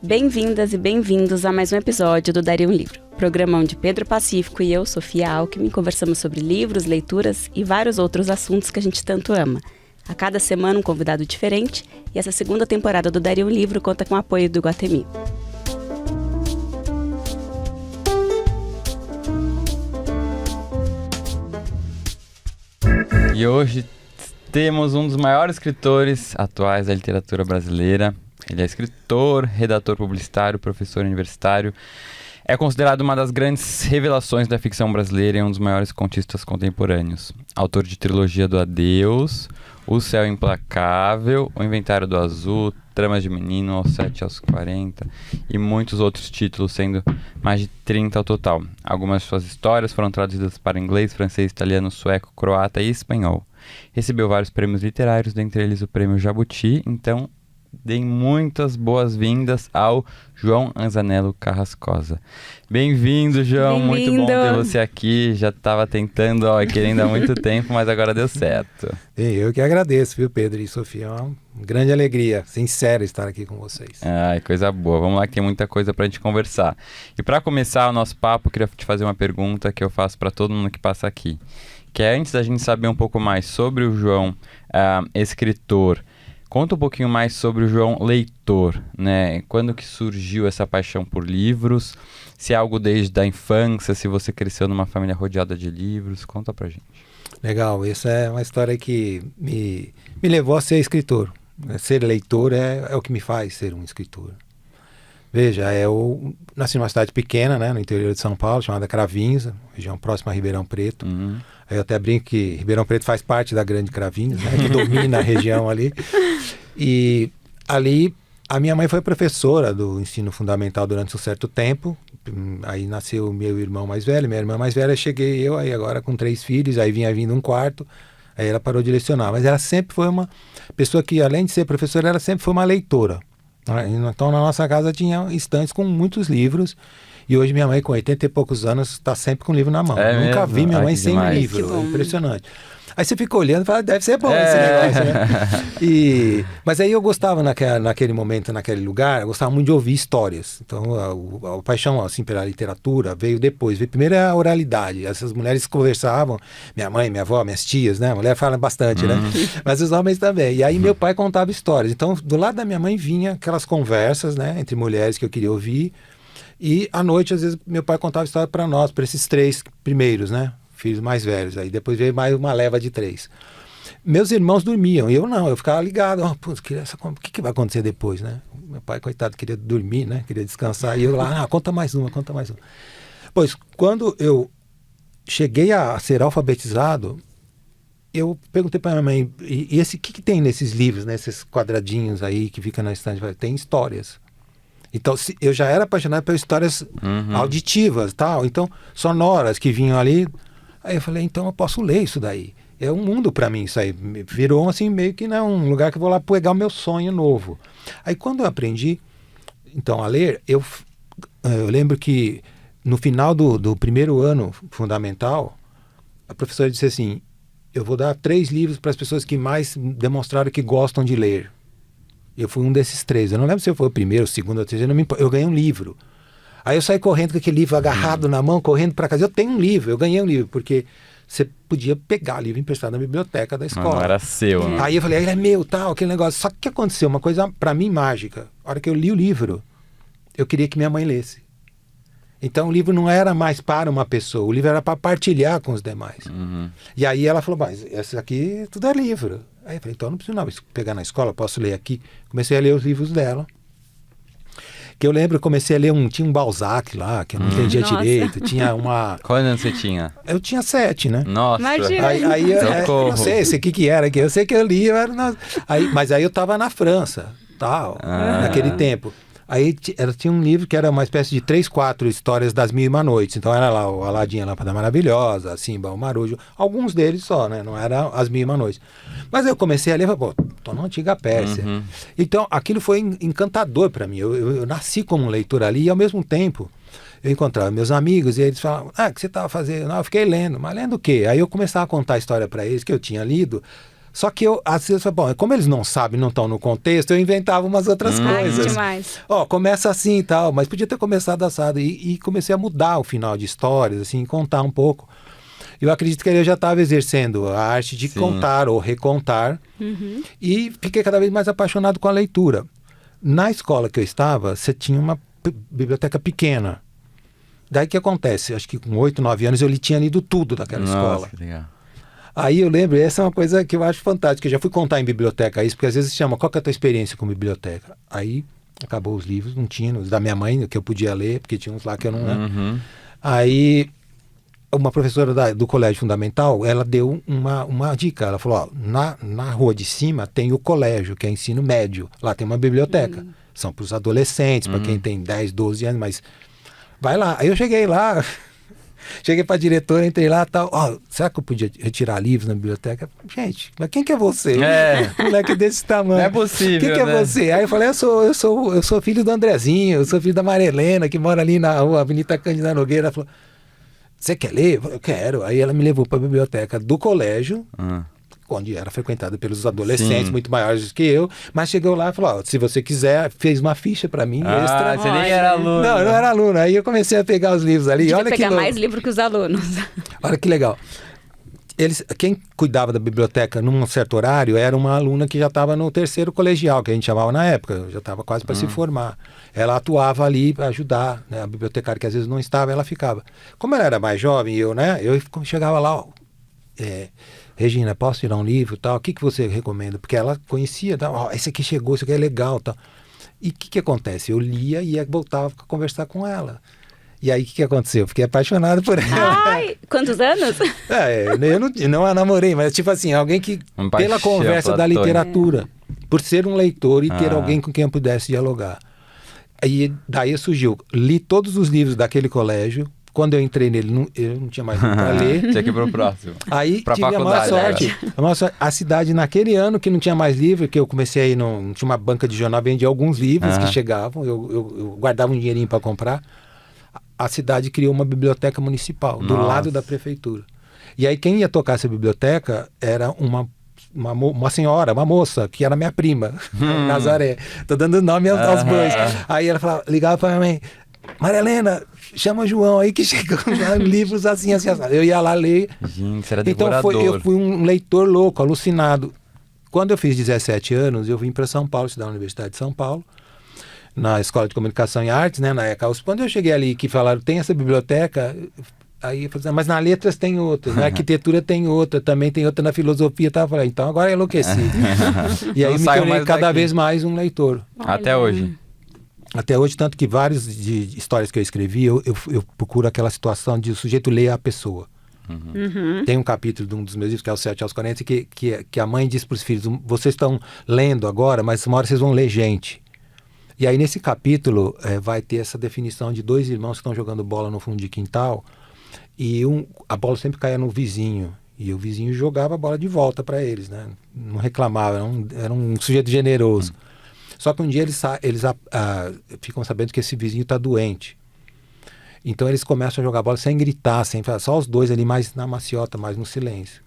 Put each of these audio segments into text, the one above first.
Bem-vindas e bem-vindos a mais um episódio do Daria um Livro, programa onde Pedro Pacífico e eu, Sofia Alckmin, conversamos sobre livros, leituras e vários outros assuntos que a gente tanto ama. A cada semana um convidado diferente, e essa segunda temporada do Daria um Livro conta com o apoio do Iguatemi. E hoje temos um dos maiores escritores atuais da literatura brasileira. Ele é escritor, redator publicitário, professor universitário. É considerado uma das grandes revelações da ficção brasileira e um dos maiores contistas contemporâneos. Autor de trilogia do Adeus, O Céu Implacável, O Inventário do Azul, Tramas de Menino, aos 7 aos 40 e muitos outros títulos, sendo mais de 30 ao total. Algumas de suas histórias foram traduzidas para inglês, francês, italiano, sueco, croata e espanhol. Recebeu vários prêmios literários, dentre eles o Prêmio Jabuti. Então, deem muitas boas-vindas ao João Anzanello Carrascosa. Bem-vindo, João. Bem-vindo. Muito bom ter você aqui. Já estava tentando, querendo há muito tempo, mas agora deu certo. Eu que agradeço, viu, Pedro e Sofia? É uma grande alegria, sincero, estar aqui com vocês. Ai, coisa boa. Vamos lá que tem muita coisa para a gente conversar. E para começar o nosso papo, eu queria te fazer uma pergunta que eu faço para todo mundo que passa aqui. Que é, antes da gente saber um pouco mais sobre o João, escritor, conta um pouquinho mais sobre o João leitor, né? Quando que surgiu essa paixão por livros? Se é algo desde a infância, se você cresceu numa família rodeada de livros, conta pra gente. Legal, essa é uma história que me levou a ser escritor. Ser leitor é o que me faz ser um escritor. Veja, eu nasci numa cidade pequena, né, no interior de São Paulo, chamada Cravinhos, região próxima a Ribeirão Preto. Aí eu até brinco que Ribeirão Preto faz parte da Grande Cravinhos, né, que domina a região ali. E ali a minha mãe foi professora do ensino fundamental durante um certo tempo. Aí nasceu meu irmão mais velho, minha irmã mais velha, cheguei eu aí agora com 3 filhos, aí vinha vindo um quarto, aí ela parou de lecionar. Mas ela sempre foi uma pessoa que, além de ser professora, ela sempre foi uma leitora. Então na nossa casa tinha estantes com muitos livros. E hoje minha mãe, com 80 e poucos anos, está sempre com o livro na mão. Nunca vi minha mãe sem um livro. É impressionante. Aí você fica olhando e fala, deve ser bom esse negócio, né? Mas aí eu gostava naquele momento, naquele lugar, eu gostava muito de ouvir histórias. Então a paixão assim, pela literatura veio depois. Veio primeiro a oralidade. Essas mulheres conversavam, minha mãe, minha avó, minhas tias, né? A mulher fala bastante, né? Mas os homens também. E aí meu pai contava histórias. Então do lado da minha mãe vinha aquelas conversas, né? Entre mulheres que eu queria ouvir. E à noite, às vezes, meu pai contava história para nós, para esses 3 primeiros, né? Filhos mais velhos. Aí depois veio mais uma leva de 3. Meus irmãos dormiam, e eu não, eu ficava ligado. O que vai acontecer depois, né? Meu pai, coitado, queria dormir, né? Queria descansar. E eu lá, conta mais uma. Pois, quando eu cheguei a ser alfabetizado, eu perguntei para minha mãe, e esse, o que tem nesses livros, nesses quadradinhos aí que fica na estante? Tem histórias. Então, eu já era apaixonado pelas histórias auditivas, tal, então, sonoras que vinham ali. Aí eu falei, então eu posso ler isso daí. É um mundo para mim isso aí. Virou assim, meio que um lugar que eu vou lá pegar o meu sonho novo. Aí quando eu aprendi, então, a ler, eu lembro que no final do primeiro ano fundamental, a professora disse assim, eu vou dar 3 livros para as pessoas que mais demonstraram que gostam de ler. Eu fui um desses 3. Eu não lembro se eu fui o primeiro, o segundo, o terceiro. Eu ganhei um livro. Aí eu saí correndo com aquele livro agarrado na mão, correndo para casa. Eu tenho um livro, eu ganhei um livro, porque você podia pegar livro emprestado na biblioteca da escola. Não era seu, né? Aí eu falei, ele é meu, tal, aquele negócio. Só que o que aconteceu? Uma coisa, para mim, mágica. A hora que eu li o livro, eu queria que minha mãe lesse. Então o livro não era mais para uma pessoa, o livro era para partilhar com os demais. E aí ela falou, mas esse aqui tudo é livro. Aí eu falei, então não preciso não pegar na escola, posso ler aqui. Comecei a ler os livros dela. Que eu lembro, comecei a ler tinha um Balzac lá, que eu não entendia direito. Tinha uma... Qual ano você tinha? Eu tinha 7, né? Nossa. Aí eu não sei o que era, eu sei que eu li, mas aí eu estava na França, tal, naquele tempo. Aí ela tinha um livro que era uma espécie de 3, 4 histórias das Mil e Uma Noites. Então era lá o Aladim, a Lâmpada Maravilhosa, Simba, o Marujo. Alguns deles só, né? Não era as Mil e Uma Noites. Mas eu comecei a ler e falei, pô, tô na antiga Pérsia. Então aquilo foi encantador para mim. Eu nasci como um leitor ali e ao mesmo tempo eu encontrava meus amigos e eles falavam, o que você estava fazendo? Não, eu fiquei lendo. Mas lendo o quê? Aí eu começava a contar a história para eles que eu tinha lido. Só que eu, às vezes, bom, como eles não sabem, não estão no contexto, eu inventava umas outras coisas. Demais. Começa assim e tal, mas podia ter começado assado. E comecei a mudar o final de histórias, assim, contar um pouco. Eu acredito que eu já estava exercendo a arte de contar ou recontar. E fiquei cada vez mais apaixonado com a leitura. Na escola que eu estava, você tinha uma biblioteca pequena. Daí o que acontece? Acho que com 8, 9 anos eu tinha lido tudo daquela escola. Que legal. Aí eu lembro, essa é uma coisa que eu acho fantástica. Eu já fui contar em biblioteca isso, porque às vezes chama, qual que é a tua experiência com biblioteca? Aí acabou os livros, não tinha, os da minha mãe, que eu podia ler, porque tinha uns lá que eu não... Né? Aí uma professora do colégio fundamental, ela deu uma dica. Ela falou, na rua de cima tem o colégio, que é ensino médio. Lá tem uma biblioteca. São para os adolescentes, para quem tem 10, 12 anos, mas vai lá. Aí eu cheguei lá... Cheguei para a diretora, entrei lá e tal. Será que eu podia retirar livros na biblioteca? Gente, mas quem que é você? Moleque desse tamanho. Não é possível, Quem que é você? Aí eu falei, eu sou filho do Andrezinho, eu sou filho da Maria Helena, que mora ali na rua Avenida Cândida Nogueira. Ela falou, você quer ler? Eu falei, eu quero. Aí ela me levou para a biblioteca do colégio, onde era frequentada pelos adolescentes muito maiores que eu, mas chegou lá e falou, se você quiser, fez uma ficha para mim extra. Você nem era aluno. Não, eu não era aluno. Aí eu comecei a pegar os livros ali. Olha pegar mais livro que os alunos. Olha que legal. Quem cuidava da biblioteca num certo horário era uma aluna que já estava no 3º colegial, que a gente chamava na época, já estava quase para se formar. Ela atuava ali para ajudar, né? A bibliotecária que às vezes não estava, ela ficava. Como ela era mais jovem, eu chegava lá, Regina, posso tirar um livro tal? O que você recomenda? Porque ela conhecia, esse aqui chegou, esse aqui é legal tal. E o que acontece? Eu lia e voltava a conversar com ela. E aí o que aconteceu? Eu fiquei apaixonado por ela. Ai, quantos anos? Eu não a namorei, mas tipo assim, alguém que, pela conversa da literatura, por ser um leitor e ter alguém com quem eu pudesse dialogar. Aí daí surgiu, li todos os livros daquele colégio. Quando eu entrei nele, eu não tinha mais livro para ler. Tinha que ir pro próximo. Aí tive a maior sorte. A cidade, naquele ano que não tinha mais livro, que eu comecei a ir, não tinha uma banca de jornal, vendia alguns livros que chegavam, eu guardava um dinheirinho para comprar. A cidade criou uma biblioteca municipal, do lado da prefeitura. E aí quem ia tocar essa biblioteca era uma senhora, uma moça, que era minha prima, Nazaré. Tô dando nome aos bois. Aí ela falava, ligava para minha mãe, Maria Helena, chama João aí que chegou livros assim. Eu ia lá ler. Gente, você era devorador. Então eu fui um leitor louco, alucinado. Quando eu fiz 17 anos, eu vim para São Paulo, estudar na Universidade de São Paulo, na Escola de Comunicação e Artes, né, na ECAUS. Quando eu cheguei ali que falaram, tem essa biblioteca, aí eu falei, mas na letras tem outra, na arquitetura tem outra, também tem outra na filosofia. Eu falei, então agora eu enlouqueci. E aí me tornei cada vez mais um leitor. Até hoje. Até hoje, tanto que várias de histórias que eu escrevi, eu procuro aquela situação de o sujeito ler a pessoa. Tem um capítulo de um dos meus livros, que é o 7 aos 40, que a mãe diz para os filhos, vocês estão lendo agora, mas uma hora vocês vão ler gente. E aí nesse capítulo vai ter essa definição de 2 irmãos que estão jogando bola no fundo de quintal, e a bola sempre caía no vizinho, e o vizinho jogava a bola de volta para eles, né? Não reclamava, era um sujeito generoso. Só que um dia eles ficam sabendo que esse vizinho está doente. Então eles começam a jogar bola sem gritar, sem falar, só os dois ali mais na maciota, mais no silêncio.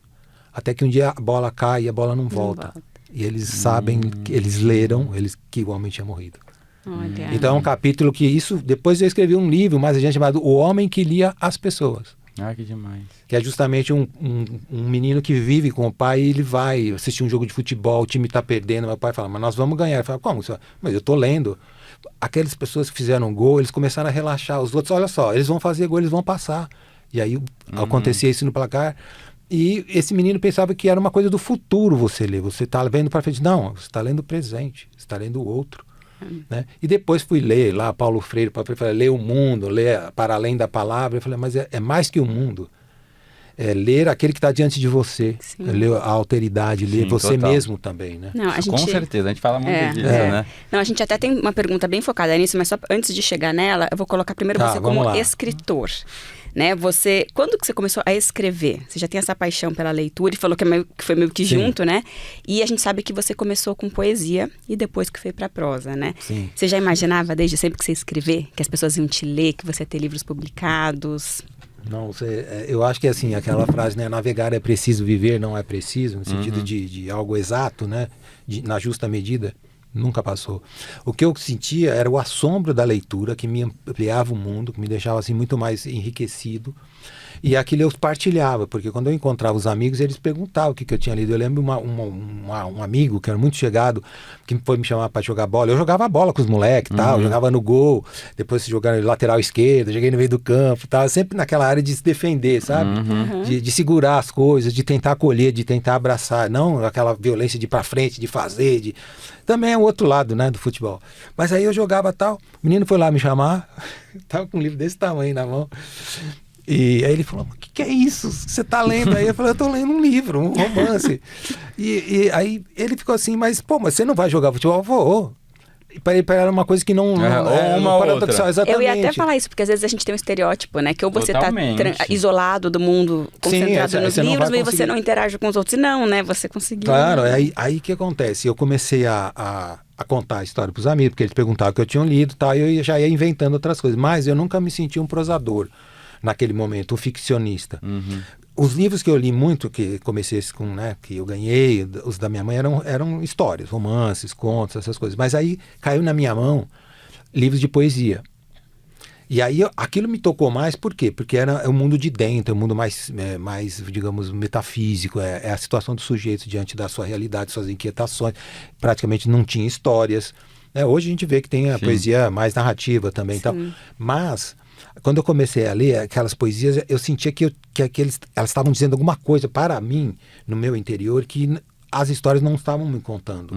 Até que um dia a bola cai e a bola não volta. E eles sabem, eles leram que o homem tinha morrido. Olha. Então é um capítulo que depois eu escrevi um livro mais adiante chamado O Homem que Lia as Pessoas. Que demais. Que é justamente um menino que vive com o pai e ele vai assistir um jogo de futebol, o time está perdendo, meu pai fala, mas nós vamos ganhar. Ele fala, como? Mas eu estou lendo. Aquelas pessoas que fizeram um gol, eles começaram a relaxar. Os outros, olha só, eles vão fazer gol, eles vão passar. E aí acontecia isso no placar. E esse menino pensava que era uma coisa do futuro você ler. Você está vendo para frente. Não, você está lendo o presente, você está lendo o outro. Né? E depois fui ler lá Paulo Freire, ler o mundo, ler para além da palavra. Eu falei, mas é mais que o mundo. É ler aquele que está diante de você, ler a alteridade, ler você mesmo também, né? Não, Com certeza, a gente fala muito disso, né? Não, a gente até tem uma pergunta bem focada nisso, mas só antes de chegar nela, eu vou colocar primeiro você como escritor. Né? Quando que você começou a escrever? Você já tem essa paixão pela leitura e falou que foi meio que junto, né? E a gente sabe que você começou com poesia e depois que foi pra prosa, né? Sim. Você já imaginava desde sempre que você ia escrever, que as pessoas iam te ler, que você ia ter livros publicados? Não, eu acho que assim, aquela frase, né, navegar é preciso, viver não é preciso, no sentido de algo exato, né, na justa medida, nunca passou. O que eu sentia era o assombro da leitura, que me ampliava o mundo, que me deixava assim muito mais enriquecido. E aquilo eu partilhava, porque quando eu encontrava os amigos, eles perguntavam o que eu tinha lido. Eu lembro um amigo que era muito chegado, que foi me chamar para jogar bola. Eu jogava bola com os moleques, tal, jogava no gol, depois jogava no lateral esquerdo, joguei no meio do campo, tal, sempre naquela área de se defender, sabe? De segurar as coisas, de tentar acolher, de tentar abraçar, não aquela violência de ir pra frente, de fazer, Também é o outro lado, né, do futebol. Mas aí eu jogava tal, o menino foi lá me chamar, tava com um livro desse tamanho na mão. E aí ele falou, o que é isso que você tá lendo? Aí eu falei, eu tô lendo um livro, um romance. E aí ele ficou assim, mas você não vai jogar futebol? Eu vou. E para ele era uma coisa que não é uma paradoxal, exatamente. Eu ia até falar isso, porque às vezes a gente tem um estereótipo, né? Que ou você Totalmente. tá isolado do mundo, concentrado nos livros, e você não interage com os outros. E não, né? Você conseguiu. Claro, aí que acontece? Eu comecei a contar a história pros amigos, porque eles perguntavam o que eu tinha lido, tá? E eu já ia inventando outras coisas. Mas eu nunca me senti um prosador naquele momento, um ficcionista. Os livros que eu li muito, que comecei com, né, que eu ganhei, os da minha mãe eram histórias, romances, contos, essas coisas. Mas aí caiu na minha mão livros de poesia. E aí aquilo me tocou mais, por quê? Porque é um mundo de dentro, é um mundo mais digamos, metafísico, é a situação do sujeito diante da sua realidade, suas inquietações. Praticamente não tinha histórias. Hoje a gente vê que tem a poesia mais narrativa também. Então, mas quando eu comecei a ler aquelas poesias, eu sentia que elas estavam dizendo alguma coisa para mim, no meu interior, que as histórias não estavam me contando.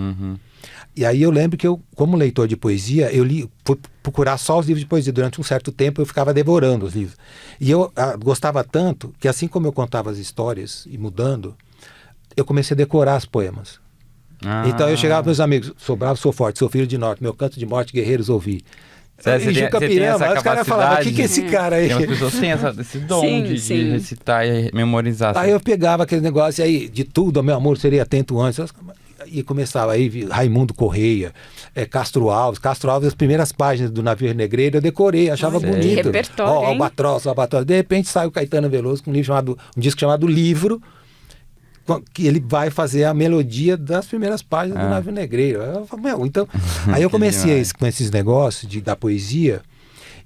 E aí eu lembro que eu, como leitor de poesia, fui procurar só os livros de poesia. Durante um certo tempo eu ficava devorando os livros. E eu gostava tanto que, assim como eu contava as histórias e mudando, eu comecei a decorar os poemas. Então eu chegava para meus amigos, sou bravo, sou forte, sou filho de norte, meu canto de morte, guerreiros ouvi. Você tem essa os caras falavam, o que é esse cara aí? Tem umas pessoas que têm esse dom de recitar e memorizar. Aí eu pegava aquele negócio aí, de tudo, meu amor, seria atento antes. E começava aí, Raimundo Correia, Castro Alves, as primeiras páginas do Navio Renegreiro eu decorei, achava bonito. Repertório, Albatroz. De repente sai o Caetano Veloso com um disco chamado Livro, que ele vai fazer a melodia das primeiras páginas do Navio Negreiro. Eu falei, então, aí eu comecei com esses negócios da poesia.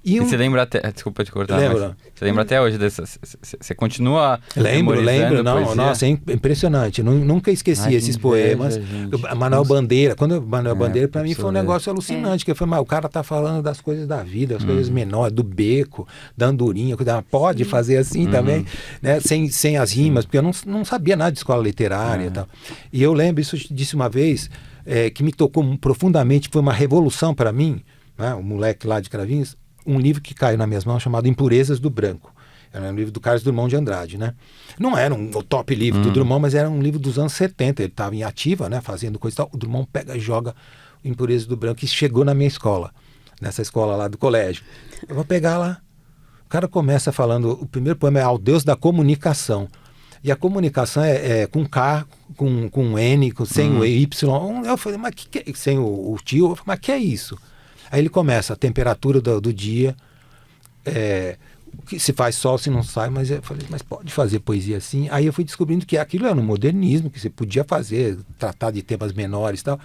E você lembra até... Desculpa te cortar, lembro. Você lembra até hoje dessas... Você continua Lembro. Não, nossa, é impressionante. Nunca esqueci esses poemas. Manuel Bandeira. Manuel Bandeira, para mim, foi um negócio alucinante. Que foi, o cara tá falando das coisas da vida, das coisas menores, do beco, da andorinha. Pode fazer assim também, né? Sem as rimas, porque eu não sabia nada de escola literária e tal. E eu lembro, isso disse uma vez, que me tocou profundamente, foi uma revolução para mim, né? Um moleque lá de Cravinhos, um livro que caiu nas minhas mãos chamado Impurezas do Branco. Era um livro do Carlos Drummond de Andrade, né? Não era o top livro do Drummond, mas era um livro dos anos 70. Ele estava em ativa, né? Fazendo coisa e tal. O Drummond pega e joga Impurezas do Branco e chegou na minha escola, nessa escola lá do colégio. Eu vou pegar lá. O cara começa falando, o primeiro poema é Ao Deus da Comunicação. E a comunicação é com K, com N, sem o Y. Eu falei, mas que é? Sem o tio, eu falei, mas que é isso? Aí ele começa, a temperatura do dia, se faz sol, se não sai, mas eu falei, mas pode fazer poesia assim? Aí eu fui descobrindo que aquilo era um modernismo, que você podia fazer, tratar de temas menores e tal.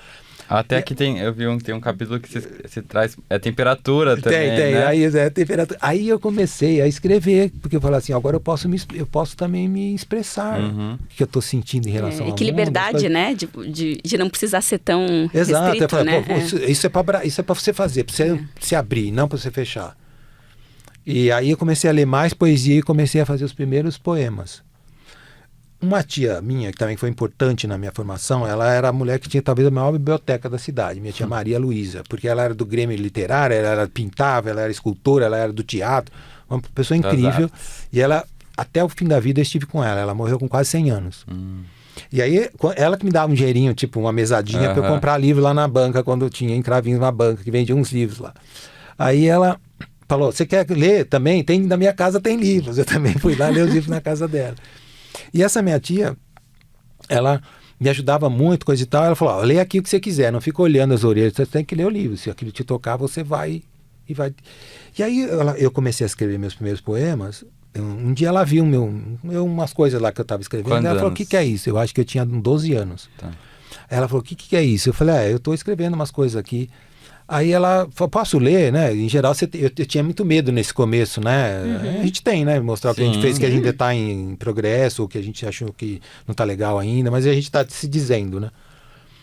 Até que eu vi tem um capítulo que você traz temperatura também, Tem, né? aí temperatura. Aí eu comecei a escrever, porque eu falei assim, agora eu posso também me expressar o que eu estou sentindo em relação ao mundo. Que liberdade, né? De não precisar ser tão Exato, restrito, eu falei, né? Isso é para você fazer, para você se abrir, não para você fechar. E aí eu comecei a ler mais poesia e comecei a fazer os primeiros poemas. Uma tia minha, que também foi importante na minha formação, ela era a mulher que tinha talvez a maior biblioteca da cidade, minha tia Maria Luísa, porque ela era do Grêmio Literário, ela pintava, ela era escultora, ela era do teatro, uma pessoa incrível. E ela, até o fim da vida, eu estive com ela morreu com quase 100 anos. E aí, ela que me dava um dinheirinho, tipo uma mesadinha, para eu comprar livro lá na banca, quando eu tinha em Cravinhos uma banca, que vendia uns livros lá. Aí ela falou, você quer ler também? Na minha casa tem livros. Eu também fui lá ler os livros na casa dela. E essa minha tia, ela me ajudava muito, coisa e tal. Ela falou, lê aqui o que você quiser, não fica olhando as orelhas, você tem que ler o livro. Se aquilo te tocar, você vai e vai. E aí eu comecei a escrever meus primeiros poemas Um dia ela viu umas coisas lá que eu estava escrevendo. Quantos Ela falou, o anos? que é isso? Eu acho que eu tinha 12 anos. Tá. Ela falou, o que é isso? Eu falei, eu estou escrevendo umas coisas aqui. Aí ela falou, posso ler, né? Em geral, eu tinha muito medo nesse começo, né? A gente tem, né? Mostrar o que a gente Sim. fez, que a gente está em progresso, ou que a gente achou que não está legal ainda, mas a gente está se dizendo, né?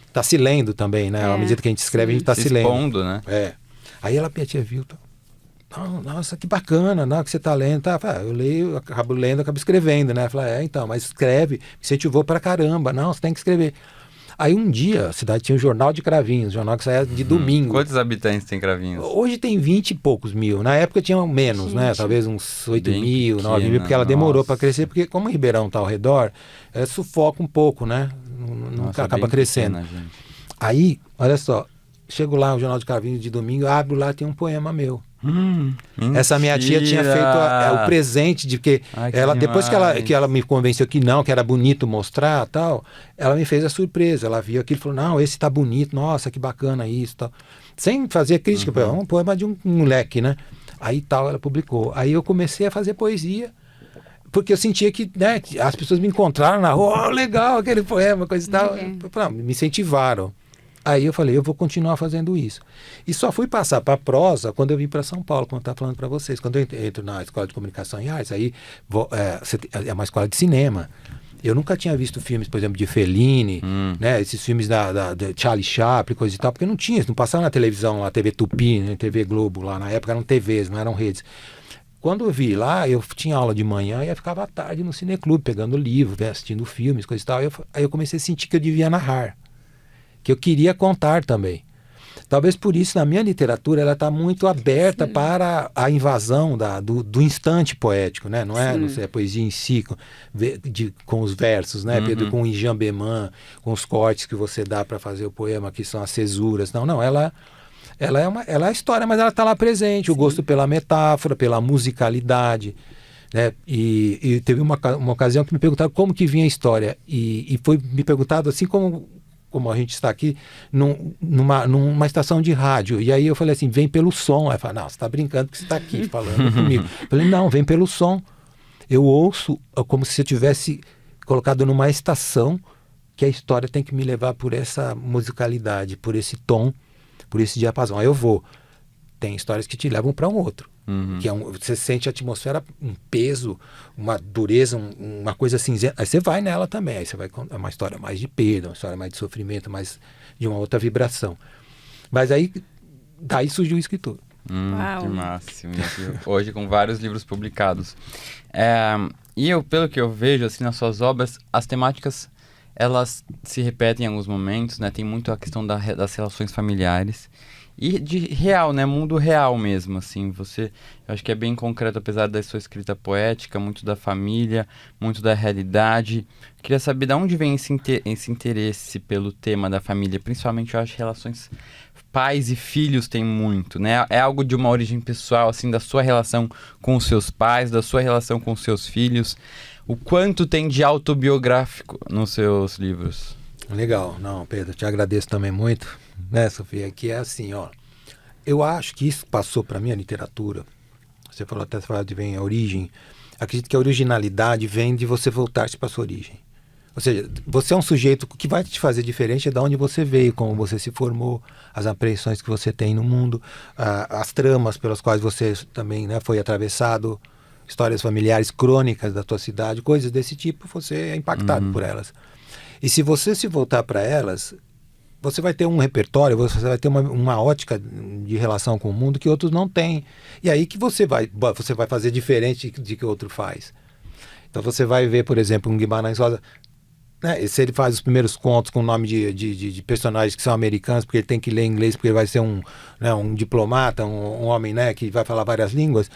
Está se lendo também, né? À medida que a gente escreve, a gente está se lendo. Expondo, né? Aí ela, minha tia viu, nossa, que bacana, não, que você está lendo. Tá? Eu leio, acabo lendo, acabo escrevendo, né? Falei, então, mas escreve, incentivou pra caramba. Não, você tem que escrever. Aí um dia, a cidade tinha um jornal de Cravinhos, jornal que saía de domingo. Quantos habitantes tem Cravinhos? Hoje tem 20 e poucos mil. Na época tinha menos, né? Talvez uns 8 Bem mil, 9 mil, pequena, porque ela demorou nossa. para crescer, porque como o Ribeirão está ao redor, sufoca um pouco, né? Não Nossa, acaba bem crescendo. pequena, gente. Aí, olha só, chego lá, o jornal de Cravinhos de domingo, abro lá, tem um poema meu. Essa minha tia tinha feito o presente de que Ai, que ela depois demais. que ela me convenceu que não, que era bonito mostrar, tal, ela me fez a surpresa. Ela viu aquilo e falou: "Não, esse tá bonito. Nossa, que bacana isso", tal. Sem fazer crítica, é um poema de um moleque, né? Aí tal, ela publicou. Aí eu comecei a fazer poesia. Porque eu sentia que, né, as pessoas me encontraram na rua, legal aquele poema, coisa e tal. Me incentivaram. Aí eu falei, eu vou continuar fazendo isso. E só fui passar para prosa quando eu vim para São Paulo, como eu estava falando para vocês. Quando eu entro na Escola de Comunicação em Artes, aí é uma escola de cinema. Eu nunca tinha visto filmes, por exemplo, de Fellini, né, esses filmes da Charlie Chaplin, coisa e tal, porque não tinha, não passava na televisão, lá, TV Tupi, né, TV Globo, lá na época eram TVs, não eram redes. Quando eu vi lá, eu tinha aula de manhã e eu ficava à tarde no cineclube, pegando livro, assistindo filmes, coisa e tal. Aí eu comecei a sentir que eu devia narrar, que eu queria contar também. Talvez por isso, na minha literatura, ela está muito aberta para a invasão do instante poético, né? Não é a poesia em si, com os versos, né, Pedro? Com o enjambemã, com os cortes que você dá para fazer o poema, que são as cesuras. Não, ela é a história, mas ela está lá presente. O gosto pela metáfora, pela musicalidade. Né? E teve uma ocasião que me perguntaram como que vinha a história. E foi me perguntado assim como a gente está aqui, numa estação de rádio. E aí eu falei assim, vem pelo som. Aí eu falei, não, você está brincando porque você está aqui falando comigo. Eu falei, não, vem pelo som. Eu ouço como se eu tivesse colocado numa estação que a história tem que me levar por essa musicalidade, por esse tom, por esse diapasão. Aí eu vou. Tem histórias que te levam para um outro. Que você sente a atmosfera, um peso, uma dureza, uma coisa cinzenta. Aí você vai nela também. Aí você vai contar uma história mais de perda, uma história mais de sofrimento, mais de uma outra vibração. Mas aí, daí surgiu o escritor. Que máximo. Hoje com vários livros publicados. E pelo que eu vejo, assim, nas suas obras, as temáticas, elas se repetem em alguns momentos, né? Tem muito a questão das relações familiares. E de real, né? Mundo real mesmo, assim. Eu acho que é bem concreto, apesar da sua escrita poética, muito da família, muito da realidade. Queria saber de onde vem esse interesse pelo tema da família. Principalmente, eu acho, relações pais e filhos tem muito, né? É algo de uma origem pessoal, assim, da sua relação com os seus pais, da sua relação com os seus filhos. O quanto tem de autobiográfico nos seus livros? Legal. Não, Pedro, te agradeço também muito, né, Sofia? Que é assim, ó. Eu acho que isso passou para minha literatura. Você falou até de vem a origem. Acredito que a originalidade vem de você voltar-se para sua origem. Ou seja, você é um sujeito que vai te fazer diferente de onde você veio, como você se formou, as apreensões que você tem no mundo, as tramas pelas quais você também, né, foi atravessado, histórias familiares crônicas da tua cidade, coisas desse tipo, você é impactado por elas. E se você se voltar para elas, você vai ter um repertório, você vai ter uma ótica de relação com o mundo que outros não têm. E aí que você vai fazer diferente de que outro faz. Então você vai ver, por exemplo, um Guimarães Rosa, né, se ele faz os primeiros contos com o nome de personagens que são americanos, porque ele tem que ler inglês, porque ele vai ser um diplomata, um homem, né, que vai falar várias línguas.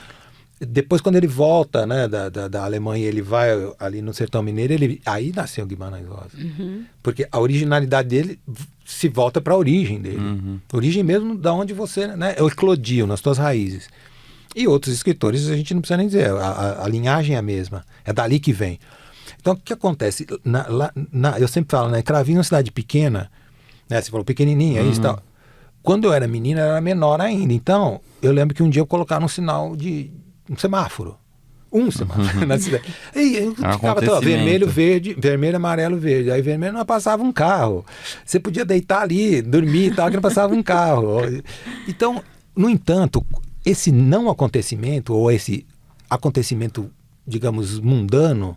Depois, quando ele volta, né, da Alemanha, ele vai ali no Sertão Mineiro, aí nasceu o Guimarães Rosa. Porque a originalidade dele se volta para a origem dele. Origem mesmo da onde você, né, eclodiu, nas suas raízes. E outros escritores, a gente não precisa nem dizer, a linhagem é a mesma, é dali que vem. Então, o que acontece? Eu sempre falo, né, Cravinho é uma cidade pequena, né, você falou pequenininha, isso e tal. Quando eu era menina, eu era menor ainda. Então, eu lembro que um dia eu colocaram um sinal um semáforo. Um semáforo na cidade. E um ficava vermelho, verde, vermelho, amarelo, verde. Aí vermelho não passava um carro. Você podia deitar ali, dormir e tal, que não passava um carro. Então, no entanto, esse não acontecimento, ou esse acontecimento, digamos, mundano,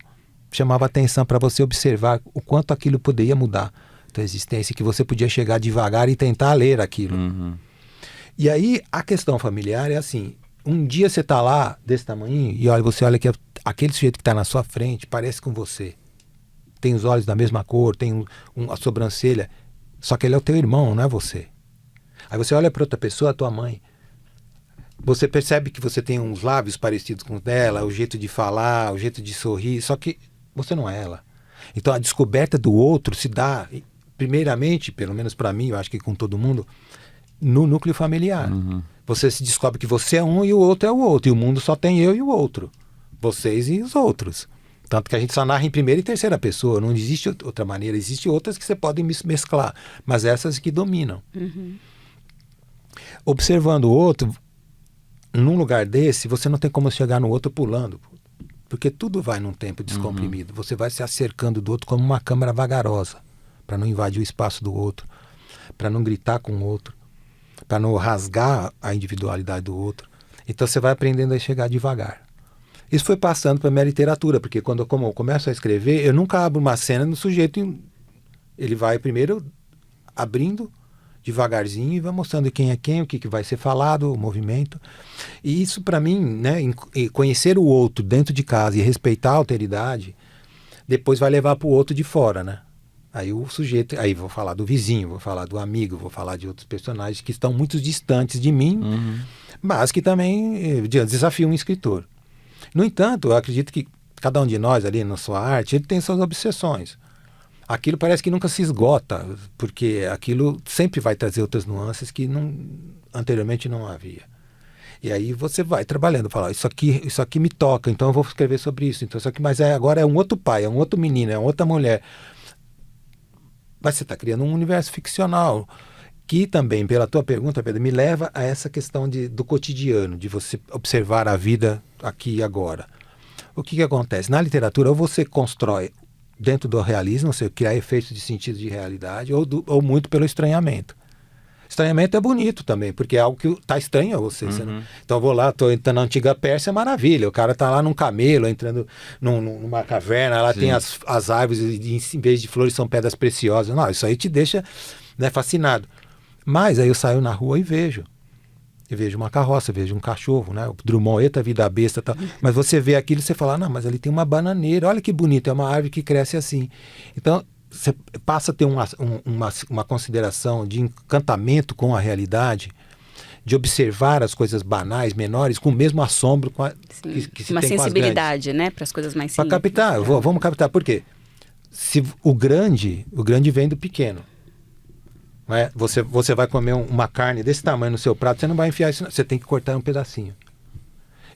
chamava atenção para você observar o quanto aquilo poderia mudar a tua existência, que você podia chegar devagar e tentar ler aquilo. E aí, a questão familiar é assim, um dia você está lá, desse tamanho, e você olha que aquele sujeito que está na sua frente parece com você. Tem os olhos da mesma cor, tem a sobrancelha, só que ele é o teu irmão, não é você. Aí você olha para outra pessoa, a tua mãe, você percebe que você tem uns lábios parecidos com os dela, o jeito de falar, o jeito de sorrir, só que você não é ela. Então a descoberta do outro se dá, primeiramente, pelo menos para mim, eu acho que com todo mundo, no núcleo familiar. Você se descobre que você é um e o outro é o outro, e o mundo só tem eu e o outro, vocês e os outros. Tanto que a gente só narra em primeira e terceira pessoa, não existe outra maneira, existem outras que você pode mesclar, mas essas que dominam. Observando o outro, num lugar desse, você não tem como chegar no outro pulando, porque tudo vai num tempo descomprimido. Você vai se acercando do outro como uma câmara vagarosa, para não invadir o espaço do outro, para não gritar com o outro, para não rasgar a individualidade do outro. Então você vai aprendendo a chegar devagar. Isso foi passando para a minha literatura, porque quando eu começo a escrever, eu nunca abro uma cena no sujeito. Ele vai primeiro abrindo devagarzinho e vai mostrando quem é quem, o que vai ser falado, o movimento. E isso para mim, né, conhecer o outro dentro de casa e respeitar a alteridade, depois vai levar para o outro de fora, né? Aí o sujeito, aí vou falar do vizinho, vou falar do amigo, vou falar de outros personagens que estão muito distantes de mim, mas que também desafiam um escritor. No entanto, eu acredito que cada um de nós ali na sua arte, ele tem suas obsessões. Aquilo parece que nunca se esgota, porque aquilo sempre vai trazer outras nuances que anteriormente não havia. E aí você vai trabalhando, fala, isso aqui me toca, então eu vou escrever sobre isso. Então, isso aqui, mas agora é um outro pai, é um outro menino, é uma outra mulher. Mas você está criando um universo ficcional, que também, pela tua pergunta, Pedro, me leva a essa questão do cotidiano, de você observar a vida aqui e agora. O que acontece? Na literatura, ou você constrói dentro do realismo, você criar efeitos de sentido de realidade, ou muito pelo estranhamento. Estranhamento é bonito também, porque é algo que está estranho a você. Então eu vou lá, estou entrando na antiga Pérsia, é maravilha. O cara está lá num camelo, entrando numa caverna, lá tem as árvores, e em vez de flores são pedras preciosas. Não, isso aí te deixa, né, fascinado. Mas aí eu saio na rua e vejo. Eu vejo uma carroça, vejo um cachorro, né? O Drummond, eita vida besta, tal. Mas você vê aquilo e você fala, não, mas ali tem uma bananeira, olha que bonito, é uma árvore que cresce assim. Então, você passa a ter uma consideração de encantamento com a realidade, de observar as coisas banais, menores, com o mesmo assombro que se uma tem sensibilidade, né, para as coisas mais simples. Para captar, vamos captar. Por quê? Se o grande vem do pequeno. Não é? Você vai comer uma carne desse tamanho no seu prato, você não vai enfiar isso, você tem que cortar um pedacinho.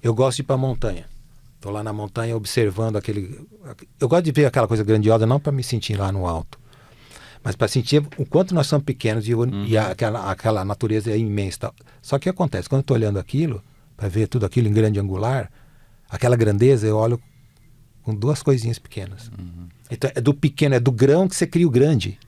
Eu gosto de ir para a montanha. Estou lá na montanha observando eu gosto de ver aquela coisa grandiosa, não para me sentir lá no alto, mas para sentir o quanto nós somos pequenos e aquela natureza é imensa. Tal. Só que acontece, quando eu estou olhando aquilo, para ver tudo aquilo em grande angular, aquela grandeza eu olho com duas coisinhas pequenas. Então é do pequeno, é do grão que você cria o grande.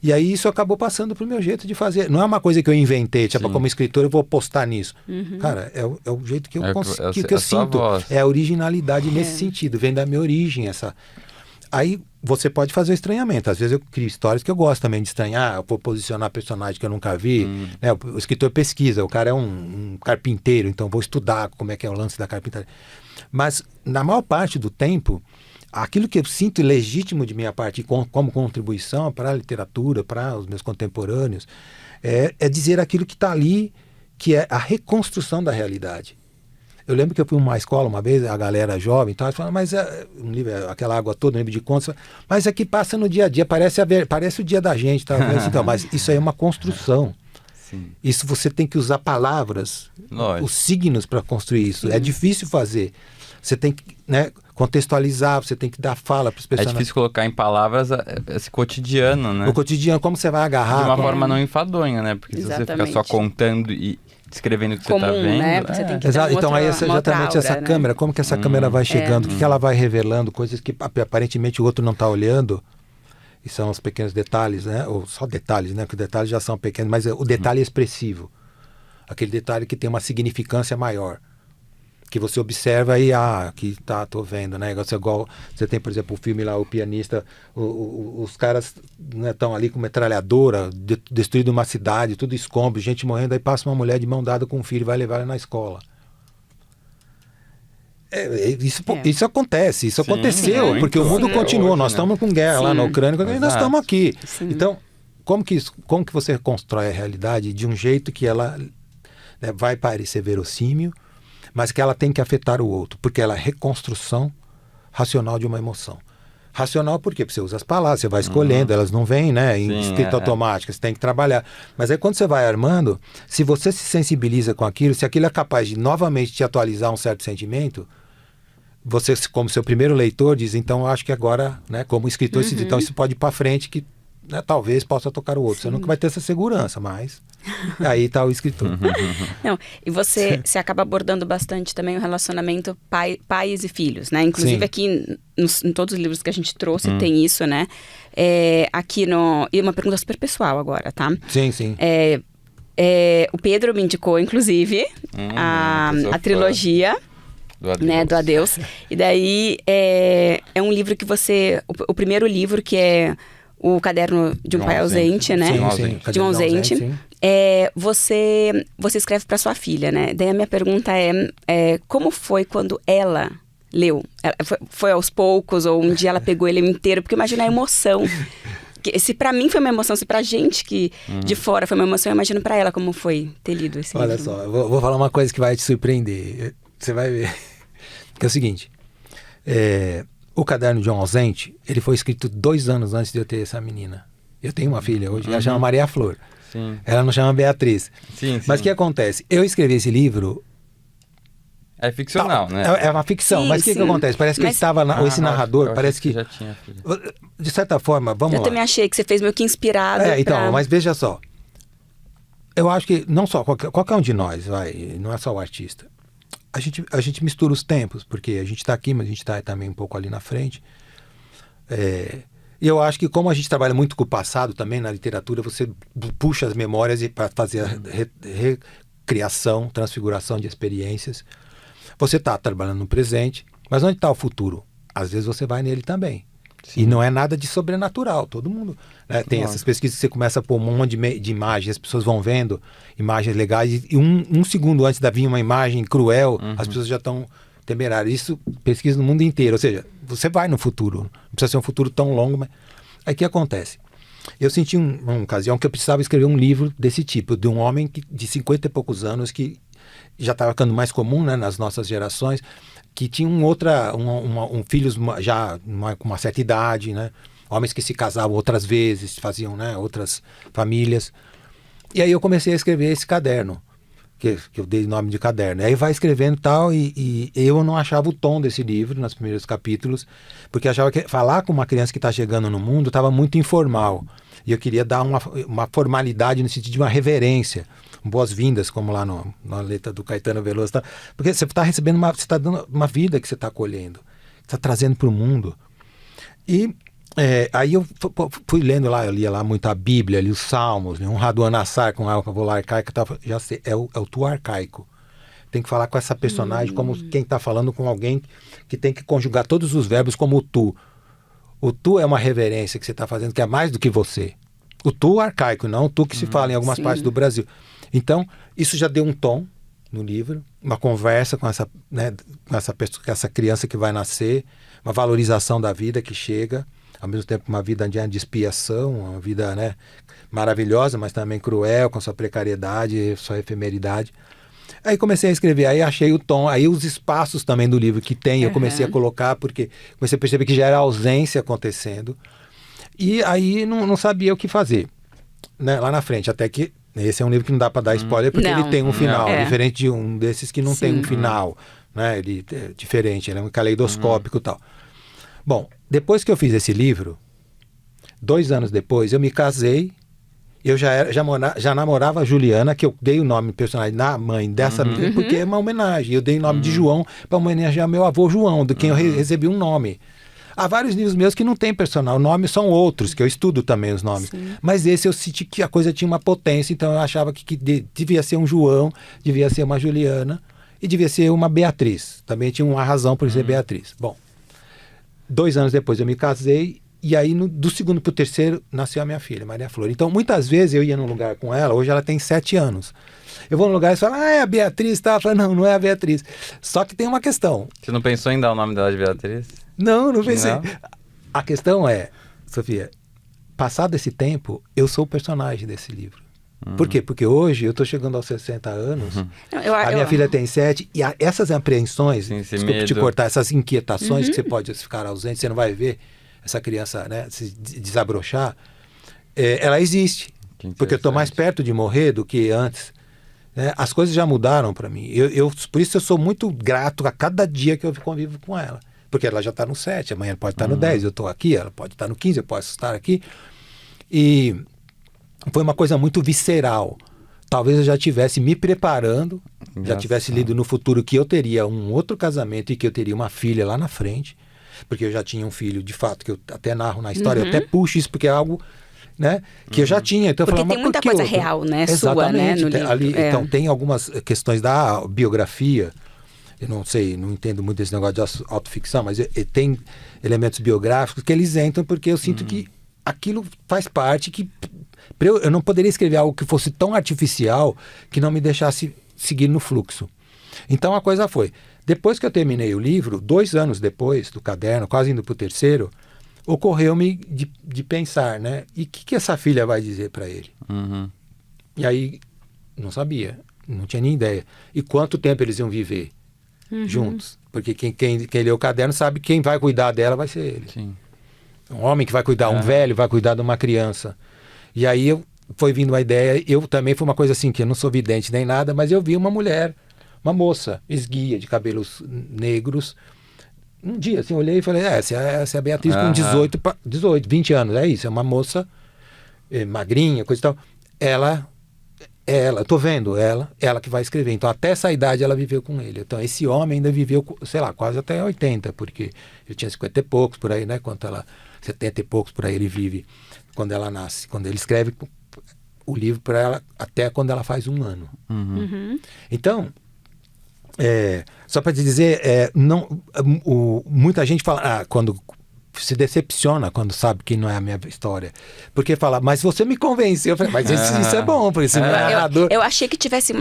E aí isso acabou passando pro meu jeito de fazer. Não é uma coisa que eu inventei, tipo, como escritor eu vou postar nisso. Cara, é o jeito que eu sinto. É a originalidade nesse sentido, vem da minha origem. Aí você pode fazer o estranhamento. Às vezes eu crio histórias que eu gosto também de estranhar, eu vou posicionar personagem que eu nunca vi. Né? O escritor pesquisa, o cara é um carpinteiro, então vou estudar como é que é o lance da carpintaria. Mas na maior parte do tempo, aquilo que eu sinto legítimo de minha parte como contribuição para a literatura, para os meus contemporâneos, é dizer aquilo que está ali, que é a reconstrução da realidade. Eu lembro que eu fui numa escola uma vez, a galera jovem e tal, falando, mas um livro, aquela água toda, um livro de contos, mas aqui passa no dia a dia, parece o dia da gente, tá? Então, mas isso aí é uma construção. Sim. Isso você tem que usar palavras, os signos para construir isso. É difícil fazer. Você tem que, né, contextualizar, você tem que dar fala para os personagens. É difícil colocar em palavras esse cotidiano, né? O cotidiano, como você vai agarrar? De uma forma não enfadonha, né? Porque se você ficar só contando e descrevendo o que comum, você tá vendo. né? Porque você tem que Exato. dar Então aí uma outra exatamente essa aura, né? câmera, como que essa câmera vai chegando, o que ela vai revelando, coisas que aparentemente o outro não está olhando, e são os pequenos detalhes, né? Ou só detalhes, né? Porque os detalhes já são pequenos, mas o detalhe é expressivo. Aquele detalhe que tem uma significância maior. Que você observa e, aqui tá, tô vendo, né? Igual você tem, por exemplo, o filme lá, O Pianista, os caras estão ali com metralhadora, destruindo uma cidade, tudo escombro, gente morrendo, aí passa uma mulher de mão dada com um filho e vai levar ele na escola. Isso acontece, isso aconteceu, muito. porque o mundo continua, Hoje, nós né? estamos com guerra lá na Ucrânia, e nós estamos aqui. Sim. Então, como que você constrói a realidade de um jeito que ela, né, vai parecer verossímil, mas que ela tem que afetar o outro, porque ela é reconstrução racional de uma emoção. Racional por quê? Porque você usa as palavras, você vai escolhendo, elas não vêm, né, em escrita automática, você tem que trabalhar. Mas aí quando você vai armando, se você se sensibiliza com aquilo, se aquilo é capaz de novamente te atualizar um certo sentimento, você, como seu primeiro leitor, diz, então eu acho que agora, né, como escritor, você diz, então isso pode ir para frente, que, né, talvez possa tocar o outro. Você nunca vai ter essa segurança, mas aí está o escritor. Não, e você acaba abordando bastante também o relacionamento pais e filhos, né? Inclusive Sim. aqui em todos os livros que a gente trouxe tem isso, né? Aqui e uma pergunta super pessoal agora, tá? Sim, sim. O Pedro me indicou, inclusive, a trilogia... Do Adeus. Né, do Adeus. E daí é um livro que você... O primeiro livro que é O Caderno de um Pai Ausente, né? Sim. De um ausente. Sim. Você escreve para sua filha, né? Daí a minha pergunta é como foi quando ela leu? Foi aos poucos ou um dia ela pegou ele inteiro? Porque imagina a emoção. Se pra mim foi uma emoção, se pra gente que de fora foi uma emoção, eu imagino pra ela como foi ter lido esse livro. Olha só, eu vou falar uma coisa que vai te surpreender. Você vai ver. Que é o seguinte, O Caderno de um Ausente, ele foi escrito 2 anos antes de eu ter essa menina. Eu tenho uma filha hoje, ela chama Maria Flor. Sim. Ela não chama Beatriz. Sim. Mas o que acontece? Eu escrevi esse livro... É ficcional, né? É uma ficção, Sim, mas o que acontece? Parece que ele estava... esse narrador, parece que... Já tinha filha. De certa forma, vamos lá. Eu também achei que você fez meio que inspirado Então, mas veja só. Eu acho que não só qualquer um de nós, não é só o artista. A gente mistura os tempos, porque a gente está aqui, mas a gente está também um pouco ali na frente. E eu acho que como a gente trabalha muito com o passado também na literatura, você puxa as memórias para fazer a recriação, transfiguração de experiências. Você está trabalhando no presente, mas onde está o futuro? Às vezes você vai nele também. Sim. E não é nada de sobrenatural, todo mundo, né, tem essas pesquisas que você começa a pôr um monte de imagens, as pessoas vão vendo imagens legais e um segundo antes de vir uma imagem cruel, as pessoas já estão temerárias. Isso pesquisa no mundo inteiro, ou seja, você vai no futuro, não precisa ser um futuro tão longo, mas aí o que acontece? Eu senti uma ocasião que eu precisava escrever um livro desse tipo, de um homem de 50 e poucos anos que já estava ficando mais comum, né, nas nossas gerações, que tinham filhos já com uma certa idade, né? Homens que se casavam outras vezes, faziam, né, outras famílias. E aí eu comecei a escrever esse caderno, que eu dei o nome de caderno. E aí vai escrevendo tal, e eu não achava o tom desse livro nos primeiros capítulos, porque achava que falar com uma criança que está chegando no mundo estava muito informal. E eu queria dar uma formalidade no sentido de uma reverência, boas-vindas, como lá na letra do Caetano Veloso. Tá? Porque você está recebendo você está dando uma vida que você está acolhendo, está trazendo para o mundo. E aí eu fui lendo lá, eu lia lá muito a Bíblia, li os Salmos, um Raduan Assar com a volar arcaica, já sei, é o tu arcaico. Tem que falar com essa personagem como quem está falando com alguém que tem que conjugar todos os verbos como o tu. O tu é uma reverência que você está fazendo, que é mais do que você. O tu arcaico, não o tu que se fala em algumas partes do Brasil. Então, isso já deu um tom no livro, uma conversa com essa, né, com essa criança que vai nascer, uma valorização da vida que chega, ao mesmo tempo uma vida de expiação, uma vida, né, maravilhosa, mas também cruel, com sua precariedade, sua efemeridade. Aí comecei a escrever, aí achei o tom, aí os espaços também do livro que tem, eu comecei a colocar, porque comecei a perceber que já era ausência acontecendo, e aí não sabia o que fazer, né, lá na frente, até que esse é um livro que não dá para dar spoiler, porque ele tem um final, diferente de um desses que não tem um final, né, ele é diferente, ele é um caleidoscópico e tal. Bom, depois que eu fiz esse livro, 2 anos depois, eu me casei eu já namorava a Juliana, que eu dei o nome personagem na mãe dessa menina, porque é uma homenagem. Eu dei o nome de João para homenagear meu avô João, de quem eu recebi um nome. Há vários livros meus que não tem personal, nomes são outros, que eu estudo também os nomes. Sim. Mas esse eu senti que a coisa tinha uma potência, então eu achava que devia ser um João, devia ser uma Juliana e devia ser uma Beatriz. Também tinha uma razão por ser Beatriz. Bom, 2 anos depois eu me casei e aí do segundo para o terceiro nasceu a minha filha, Maria Flor. Então muitas vezes eu ia num lugar com ela, hoje ela tem 7 anos. Eu vou num lugar e falo, é a Beatriz, tá? Eu falo, não é a Beatriz. Só que tem uma questão. Você não pensou em dar o nome dela de Beatriz? Não pensei. Não? A questão é, Sofia, passado esse tempo, eu sou o personagem desse livro. Por quê? Porque hoje eu estou chegando aos 60 anos, a minha filha tem 7, e essas apreensões, desculpa te cortar, essas inquietações que você pode ficar ausente, você não vai ver essa criança, né, se desabrochar, ela existe. Porque eu estou mais perto de morrer do que antes. Né? As coisas já mudaram para mim. Por isso eu sou muito grato a cada dia que eu convivo com ela. Porque ela já está no 7, amanhã pode estar no 10, eu estou aqui, ela pode estar no 15, eu posso estar aqui. E foi uma coisa muito visceral. Talvez eu já estivesse me preparando, já tivesse lido no futuro que eu teria um outro casamento e que eu teria uma filha lá na frente, porque eu já tinha um filho, de fato, que eu até narro na história, eu até puxo isso porque é algo, né, que eu já tinha. Então, porque eu falava, tem muita coisa real, né, sua, né, no livro. Ali, então tem algumas questões da biografia. Eu não sei, não entendo muito desse negócio de autoficção, mas tem elementos biográficos que eles entram porque eu sinto que aquilo faz parte, que eu não poderia escrever algo que fosse tão artificial que não me deixasse seguir no fluxo. Então a coisa foi, depois que eu terminei o livro, 2 anos depois do caderno, quase indo para o terceiro, ocorreu-me de pensar, né? E o que essa filha vai dizer para ele? E aí, não sabia, não tinha nem ideia. E quanto tempo eles iam viver juntos? Porque quem lê o caderno sabe que quem vai cuidar dela vai ser ele. Sim. Um homem que vai cuidar, um velho vai cuidar de uma criança. E aí foi vindo uma ideia, eu também, foi uma coisa assim, que eu não sou vidente nem nada, mas eu vi uma mulher, uma moça, esguia, de cabelos negros. Um dia, assim, eu olhei e falei, essa é a Beatriz com 18, 20 anos, é isso, é uma moça magrinha, coisa e tal. Ela, eu tô vendo ela que vai escrever. Então, até essa idade ela viveu com ele. Então, esse homem ainda viveu, sei lá, quase até 80, porque eu tinha 50 e poucos por aí, né? 70 e poucos por aí ele vive quando ela nasce. Quando ele escreve o livro para ela, até quando ela faz 1 ano. Então, só para te dizer, muita gente fala, quando se decepciona quando sabe que não é a minha história. Porque fala, mas você me convenceu. Eu falei, mas isso é bom, por isso narrador. Eu achei que tivessem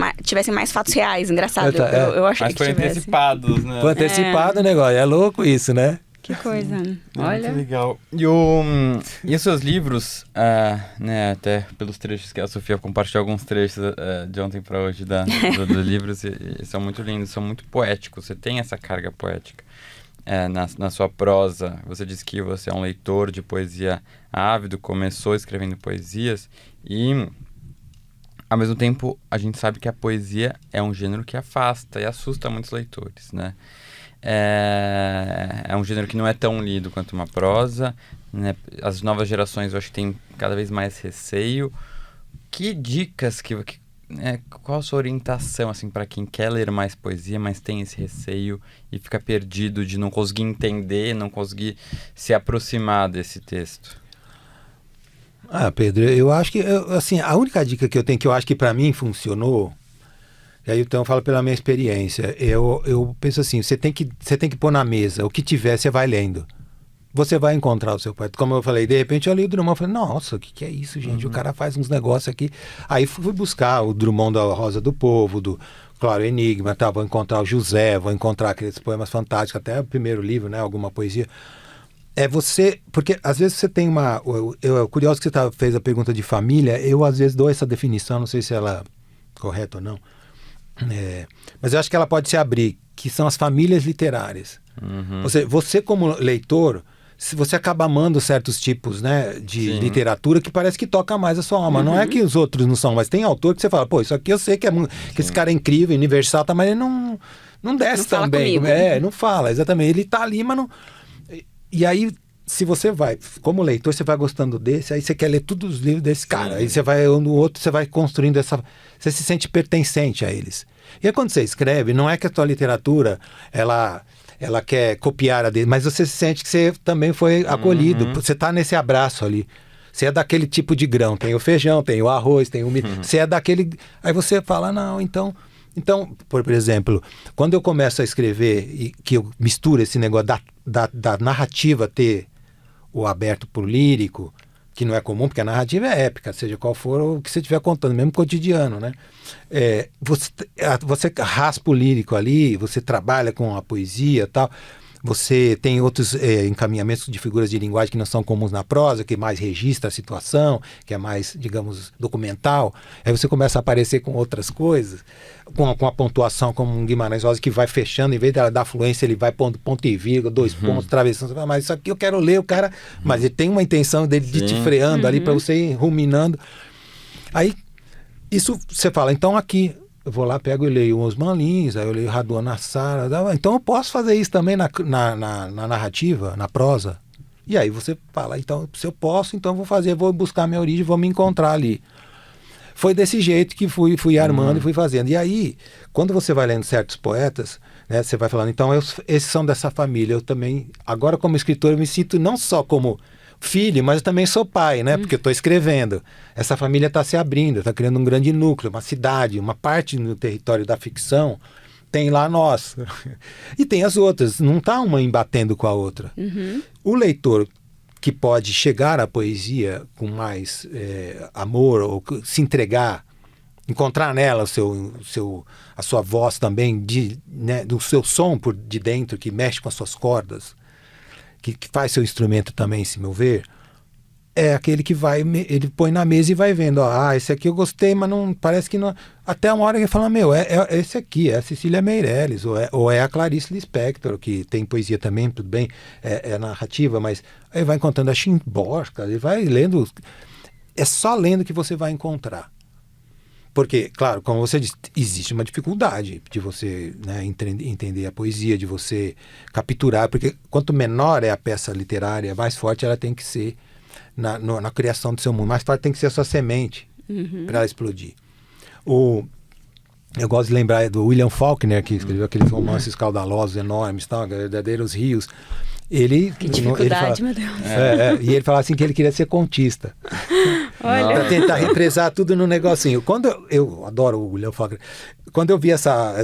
mais fatos reais, engraçado. Eu achei mas que foi tivesse. antecipados, né? Foi antecipado o negócio, é louco isso, né? Que coisa, olha. Muito legal. E os seus livros, né, até pelos trechos que a Sofia compartilhou, alguns trechos de ontem para hoje dos livros, e são muito lindos, são muito poéticos, você tem essa carga poética. Na sua prosa, você diz que você é um leitor de poesia ávido, começou escrevendo poesias e, ao mesmo tempo, a gente sabe que a poesia é um gênero que afasta e assusta muitos leitores, né? É um gênero que não é tão lido quanto uma prosa, né? As novas gerações, eu acho que tem cada vez mais receio. Que dicas qual a sua orientação, assim, para quem quer ler mais poesia, mas tem esse receio e fica perdido de não conseguir entender, não conseguir se aproximar desse texto? Pedro, eu acho que, assim, a única dica que eu tenho, que eu acho que para mim funcionou, e aí então eu falo pela minha experiência, eu penso assim, você tem que pôr na mesa, o que tiver você vai lendo. Você vai encontrar o seu poeta. Como eu falei, de repente eu li o Drummond e falei, nossa, o que é isso, gente? O cara faz uns negócios aqui. Aí fui buscar o Drummond da Rosa do Povo, do Claro Enigma, vou encontrar o José, vou encontrar aqueles poemas fantásticos, até o primeiro livro, né? Alguma poesia. Porque às vezes você tem uma... curioso que você fez a pergunta de família, eu às vezes dou essa definição, não sei se ela é correta ou não, mas eu acho que ela pode se abrir, que são as famílias literárias. Ou seja, você como leitor, se você acaba amando certos tipos, né, de literatura que parece que toca mais a sua alma. Não é que os outros não são, mas tem autor que você fala, pô, isso aqui eu sei que que esse cara é incrível, universal, mas ele não desce tão bem. Não fala, exatamente. Ele tá ali, mas não... E aí se você vai, como leitor, você vai gostando desse, aí você quer ler todos os livros desse cara. Aí você vai, no outro, você vai construindo você se sente pertencente a eles. E aí quando você escreve, não é que a tua literatura, ela quer copiar a dele, mas você sente que você também foi acolhido. Você está nesse abraço ali. Você é daquele tipo de grão. Tem o feijão, tem o arroz, tem o milho. Você é daquele... Aí você fala, não, então, por exemplo, quando eu começo a escrever e que eu misturo esse negócio da narrativa ter o aberto por lírico, que não é comum, porque a narrativa é épica, seja qual for o que você estiver contando, mesmo cotidiano, né? Você raspa o lírico ali, você trabalha com a poesia e tal, você tem outros encaminhamentos de figuras de linguagem que não são comuns na prosa, que mais registra a situação, que é mais, digamos, documental. Aí você começa a aparecer com outras coisas, com a pontuação como um Guimarães Rosa, que vai fechando, em vez dela dar fluência, ele vai pondo ponto e vírgula, 2 pontos, travessão. Você fala, mas isso aqui eu quero ler, o cara... Mas ele tem uma intenção dele de te freando ali para você ir ruminando. Aí, isso você fala, então aqui... Eu vou lá, pego e leio os Osman Lins, aí eu leio Raduan Nassar. Então eu posso fazer isso também na narrativa, na prosa. E aí você fala, então, se eu posso, então eu vou fazer, vou buscar minha origem, vou me encontrar ali. Foi desse jeito que fui armando e fui fazendo. E aí, quando você vai lendo certos poetas, né, você vai falando, então esses são dessa família. Eu também, agora como escritor, eu me sinto não só como filho, mas eu também sou pai, né? Porque eu estou escrevendo. Essa família está se abrindo, está criando um grande núcleo, uma cidade, uma parte no território da ficção. Tem lá nós. E tem as outras. Não está uma embatendo com a outra. O leitor que pode chegar à poesia com mais amor, ou se entregar, encontrar nela a sua voz também, né, do seu som por de dentro, que mexe com as suas cordas, que faz seu instrumento também, se meu ver, é aquele que ele põe na mesa e vai vendo, esse aqui eu gostei, mas não, parece que não... Até uma hora que ele fala, é esse aqui, é a Cecília Meirelles, ou é a Clarice Lispector, que tem poesia também, tudo bem, é narrativa, mas aí vai encontrando a Chimborska, ele vai lendo, é só lendo que você vai encontrar. Porque, claro, como você disse, existe uma dificuldade de você, né, entender a poesia, de você capturar, porque quanto menor é a peça literária, mais forte ela tem que ser na criação do seu mundo, mais forte tem que ser a sua semente para ela explodir. Eu gosto de lembrar do William Faulkner, que escreveu aqueles romances caudalosos, enormes, verdadeiros rios. Que dificuldade, meu Deus. E ele falava assim que ele queria ser contista. Olha. Para tentar represar tudo no negocinho. Eu adoro o William Faulkner. Quando eu vi essa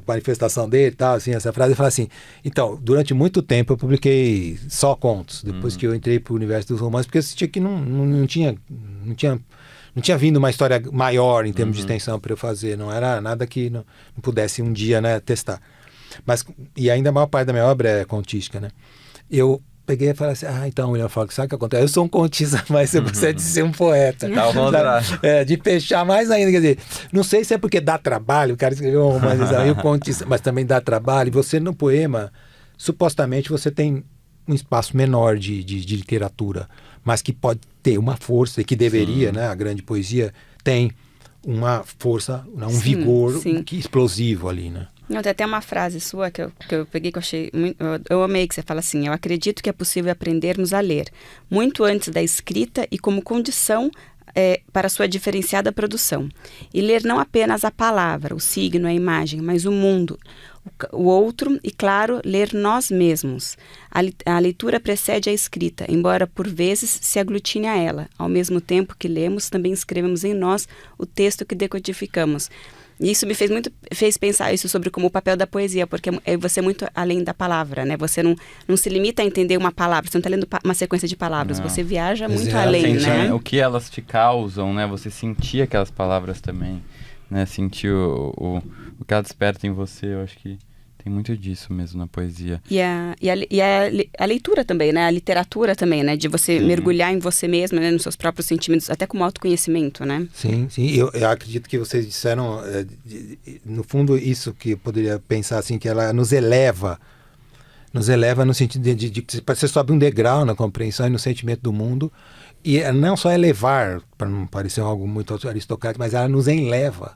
manifestação dele, tá, assim, essa frase, eu falei assim, então, durante muito tempo eu publiquei só contos, depois que eu entrei para o universo dos romances, porque eu sentia que não tinha vindo uma história maior em termos de extensão para eu fazer, não era nada que não pudesse um dia, né, testar. E ainda a maior parte da minha obra é contística, né? Eu peguei e falei assim, então, William Faulkner, sabe o que acontece? Eu sou um contista, mas eu gostaria de ser um poeta. De fechar mais ainda, quer dizer, não sei se é porque dá trabalho, o cara escreveu um romance, o contista, mas também dá trabalho, e você no poema, supostamente você tem um espaço menor de literatura, mas que pode ter uma força, e que deveria, né? A grande poesia tem uma força, um vigor explosivo ali, né? Não, tem até uma frase sua que eu peguei, que eu achei muito, eu amei, que você fala assim: eu acredito que é possível aprendermos a ler muito antes da escrita e como condição para sua diferenciada produção. E ler não apenas a palavra, o signo, a imagem, mas o mundo, o outro e, claro, ler nós mesmos. A leitura precede a escrita, embora por vezes se aglutine a ela. Ao mesmo tempo que lemos, também escrevemos em nós o texto que decodificamos. E isso me fez pensar isso sobre como o papel da poesia, porque você é muito além da palavra, né? Você não se limita a entender uma palavra, você não está lendo uma sequência de palavras, você viaja muito além, né? O que elas te causam, né? Você sentir aquelas palavras também, né? Sentir o que elas despertam em você, eu acho que tem muito disso mesmo na poesia. E a leitura também, né? A literatura também, né? De você mergulhar em você mesmo, né? Nos seus próprios sentimentos, até como autoconhecimento, né? Sim. Eu acredito que vocês disseram, no fundo, isso que eu poderia pensar assim, que ela nos eleva no sentido de que você sobe um degrau na compreensão e no sentimento do mundo, e não só elevar, para não parecer algo muito aristocrático, mas ela nos enleva.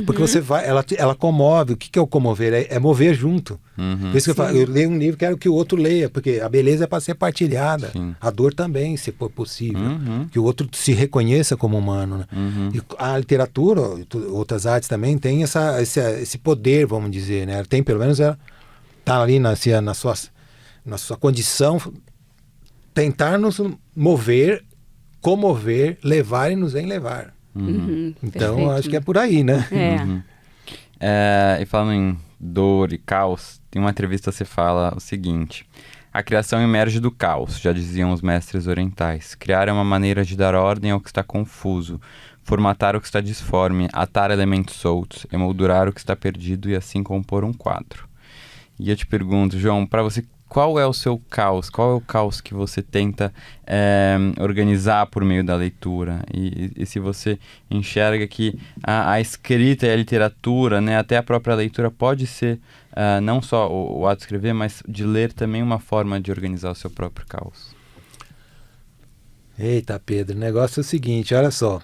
Porque você vai, ela comove. O que é o comover? É mover junto. Por isso que eu leio um livro, quero que o outro leia, porque a beleza é para ser partilhada. Sim. A dor também, se for possível. Que o outro se reconheça como humano. Né? E a literatura, outras artes também, tem esse poder, vamos dizer. Né? Tem, pelo menos, ela está ali na sua condição, tentar nos mover, comover, levar e nos enlevar. Então, Perfeito, acho que é por aí, né? E falando em dor e caos, tem uma entrevista que você fala o seguinte: a criação emerge do caos, já diziam os mestres orientais. Criar é uma maneira de dar ordem ao que está confuso, formatar o que está disforme, atar elementos soltos, emoldurar o que está perdido e assim compor um quadro. E eu te pergunto, João, para você, qual é o seu caos? Qual é o caos que você tenta organizar por meio da leitura? E se você enxerga que a escrita e a literatura, né, até a própria leitura pode ser não só o ato de escrever, mas de ler também uma forma de organizar o seu próprio caos? Eita, Pedro, o negócio é o seguinte, olha só.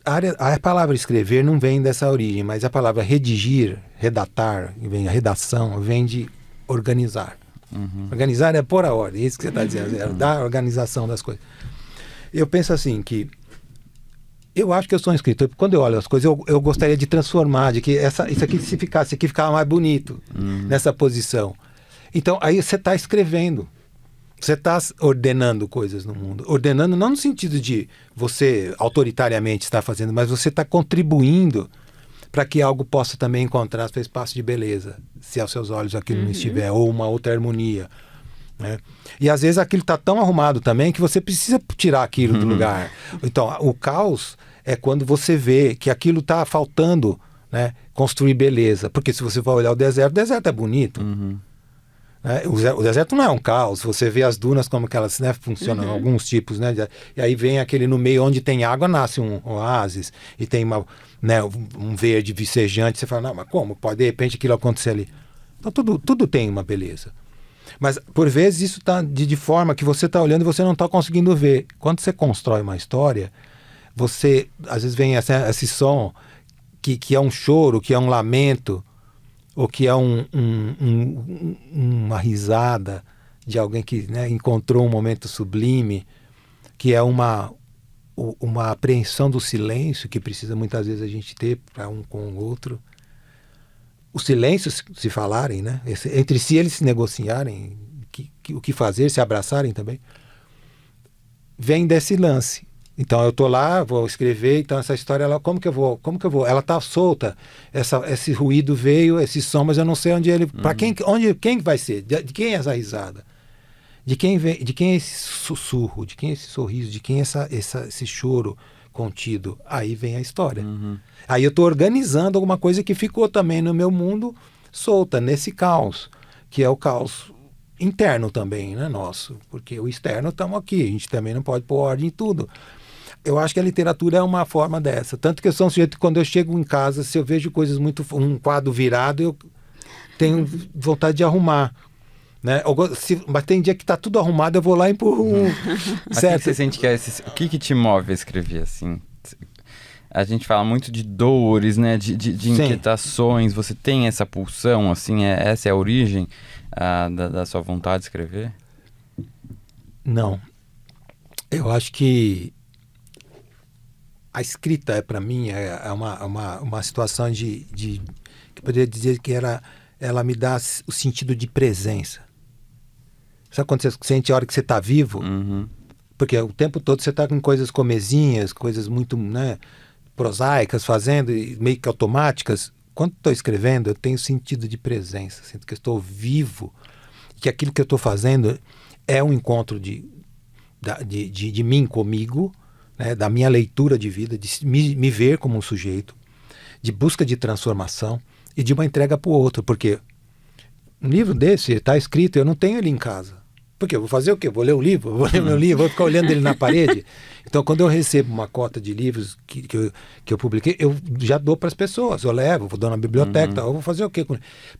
A palavra escrever não vem dessa origem, mas a palavra redigir, redatar, a redação, vem de organizar. Organizar é pôr a ordem, isso que você está dizendo, é dar organização das coisas. Eu penso assim, que eu acho que eu sou um escritor, porque quando eu olho as coisas, eu gostaria de transformar, de que isso aqui ficava mais bonito nessa posição. Então, aí você está escrevendo. Você está ordenando coisas no mundo. Ordenando não no sentido de você autoritariamente estar fazendo, mas você está contribuindo para que algo possa também encontrar seu espaço de beleza, se aos seus olhos aquilo não estiver, ou uma outra harmonia. Né? E às vezes aquilo está tão arrumado também que você precisa tirar aquilo do lugar. Então, o caos é quando você vê que aquilo está faltando, né, construir beleza. Porque se você for olhar o deserto é bonito. O deserto não é um caos. Você vê as dunas como que elas, né, funcionam, alguns tipos, né? E aí vem aquele no meio onde tem água, nasce um oásis e tem um verde vicejante. Você fala, não, mas como pode de repente aquilo acontecer ali? Então tudo tem uma beleza. Mas por vezes isso está de forma que você está olhando e você não está conseguindo ver. Quando você constrói uma história, você às vezes vem esse som que é um choro, que é um lamento, ou que é uma risada de alguém que, né, encontrou um momento sublime, que é uma apreensão do silêncio que precisa muitas vezes a gente ter para um com o outro. Os silêncios se falarem, né? Entre si eles se negociarem, o que fazer, se abraçarem também, vem desse lance. Então eu tô lá, vou escrever, então essa história, como que eu vou? Ela tá solta, esse ruído veio, esse som, mas eu não sei onde ele, para quem vai ser? De quem é essa risada? De quem é esse sussurro? De quem é esse sorriso? De quem é esse choro contido? Aí vem a história. Aí eu tô organizando alguma coisa que ficou também no meu mundo solta, nesse caos, que é o caos interno também, né, nosso, porque o externo estamos aqui, a gente também não pode pôr ordem em tudo. Eu acho que a literatura é uma forma dessa. Tanto que eu sou um sujeito que quando eu chego em casa, se eu vejo coisas um quadro virado, eu tenho vontade de arrumar. Né? Mas tem dia que está tudo arrumado, eu vou lá e empurro certo? Você sente que o que te move a escrever assim? A gente fala muito de dores, né? de inquietações. Você tem essa pulsão, assim? Essa é a origem da sua vontade de escrever? Não. Eu acho que a escrita, para mim, é uma situação que eu poderia dizer que ela me dá o sentido de presença. Sabe quando você sente a hora que você está vivo? Porque o tempo todo você está com coisas comezinhas, coisas muito, né, prosaicas, fazendo, meio que automáticas. Quando estou escrevendo, eu tenho sentido de presença. Sinto que eu estou vivo, que aquilo que eu estou fazendo é um encontro de mim comigo, né, da minha leitura de vida, de me ver como um sujeito, de busca de transformação e de uma entrega para o outro. Porque um livro desse está escrito, eu não tenho ele em casa. Porque eu vou fazer o quê? Vou ler o livro? Vou ler meu livro? Vou ficar olhando ele na parede? Então, quando eu recebo uma cota de livros que eu publiquei, eu já dou para as pessoas. Eu levo, vou dar na biblioteca, eu vou fazer o quê?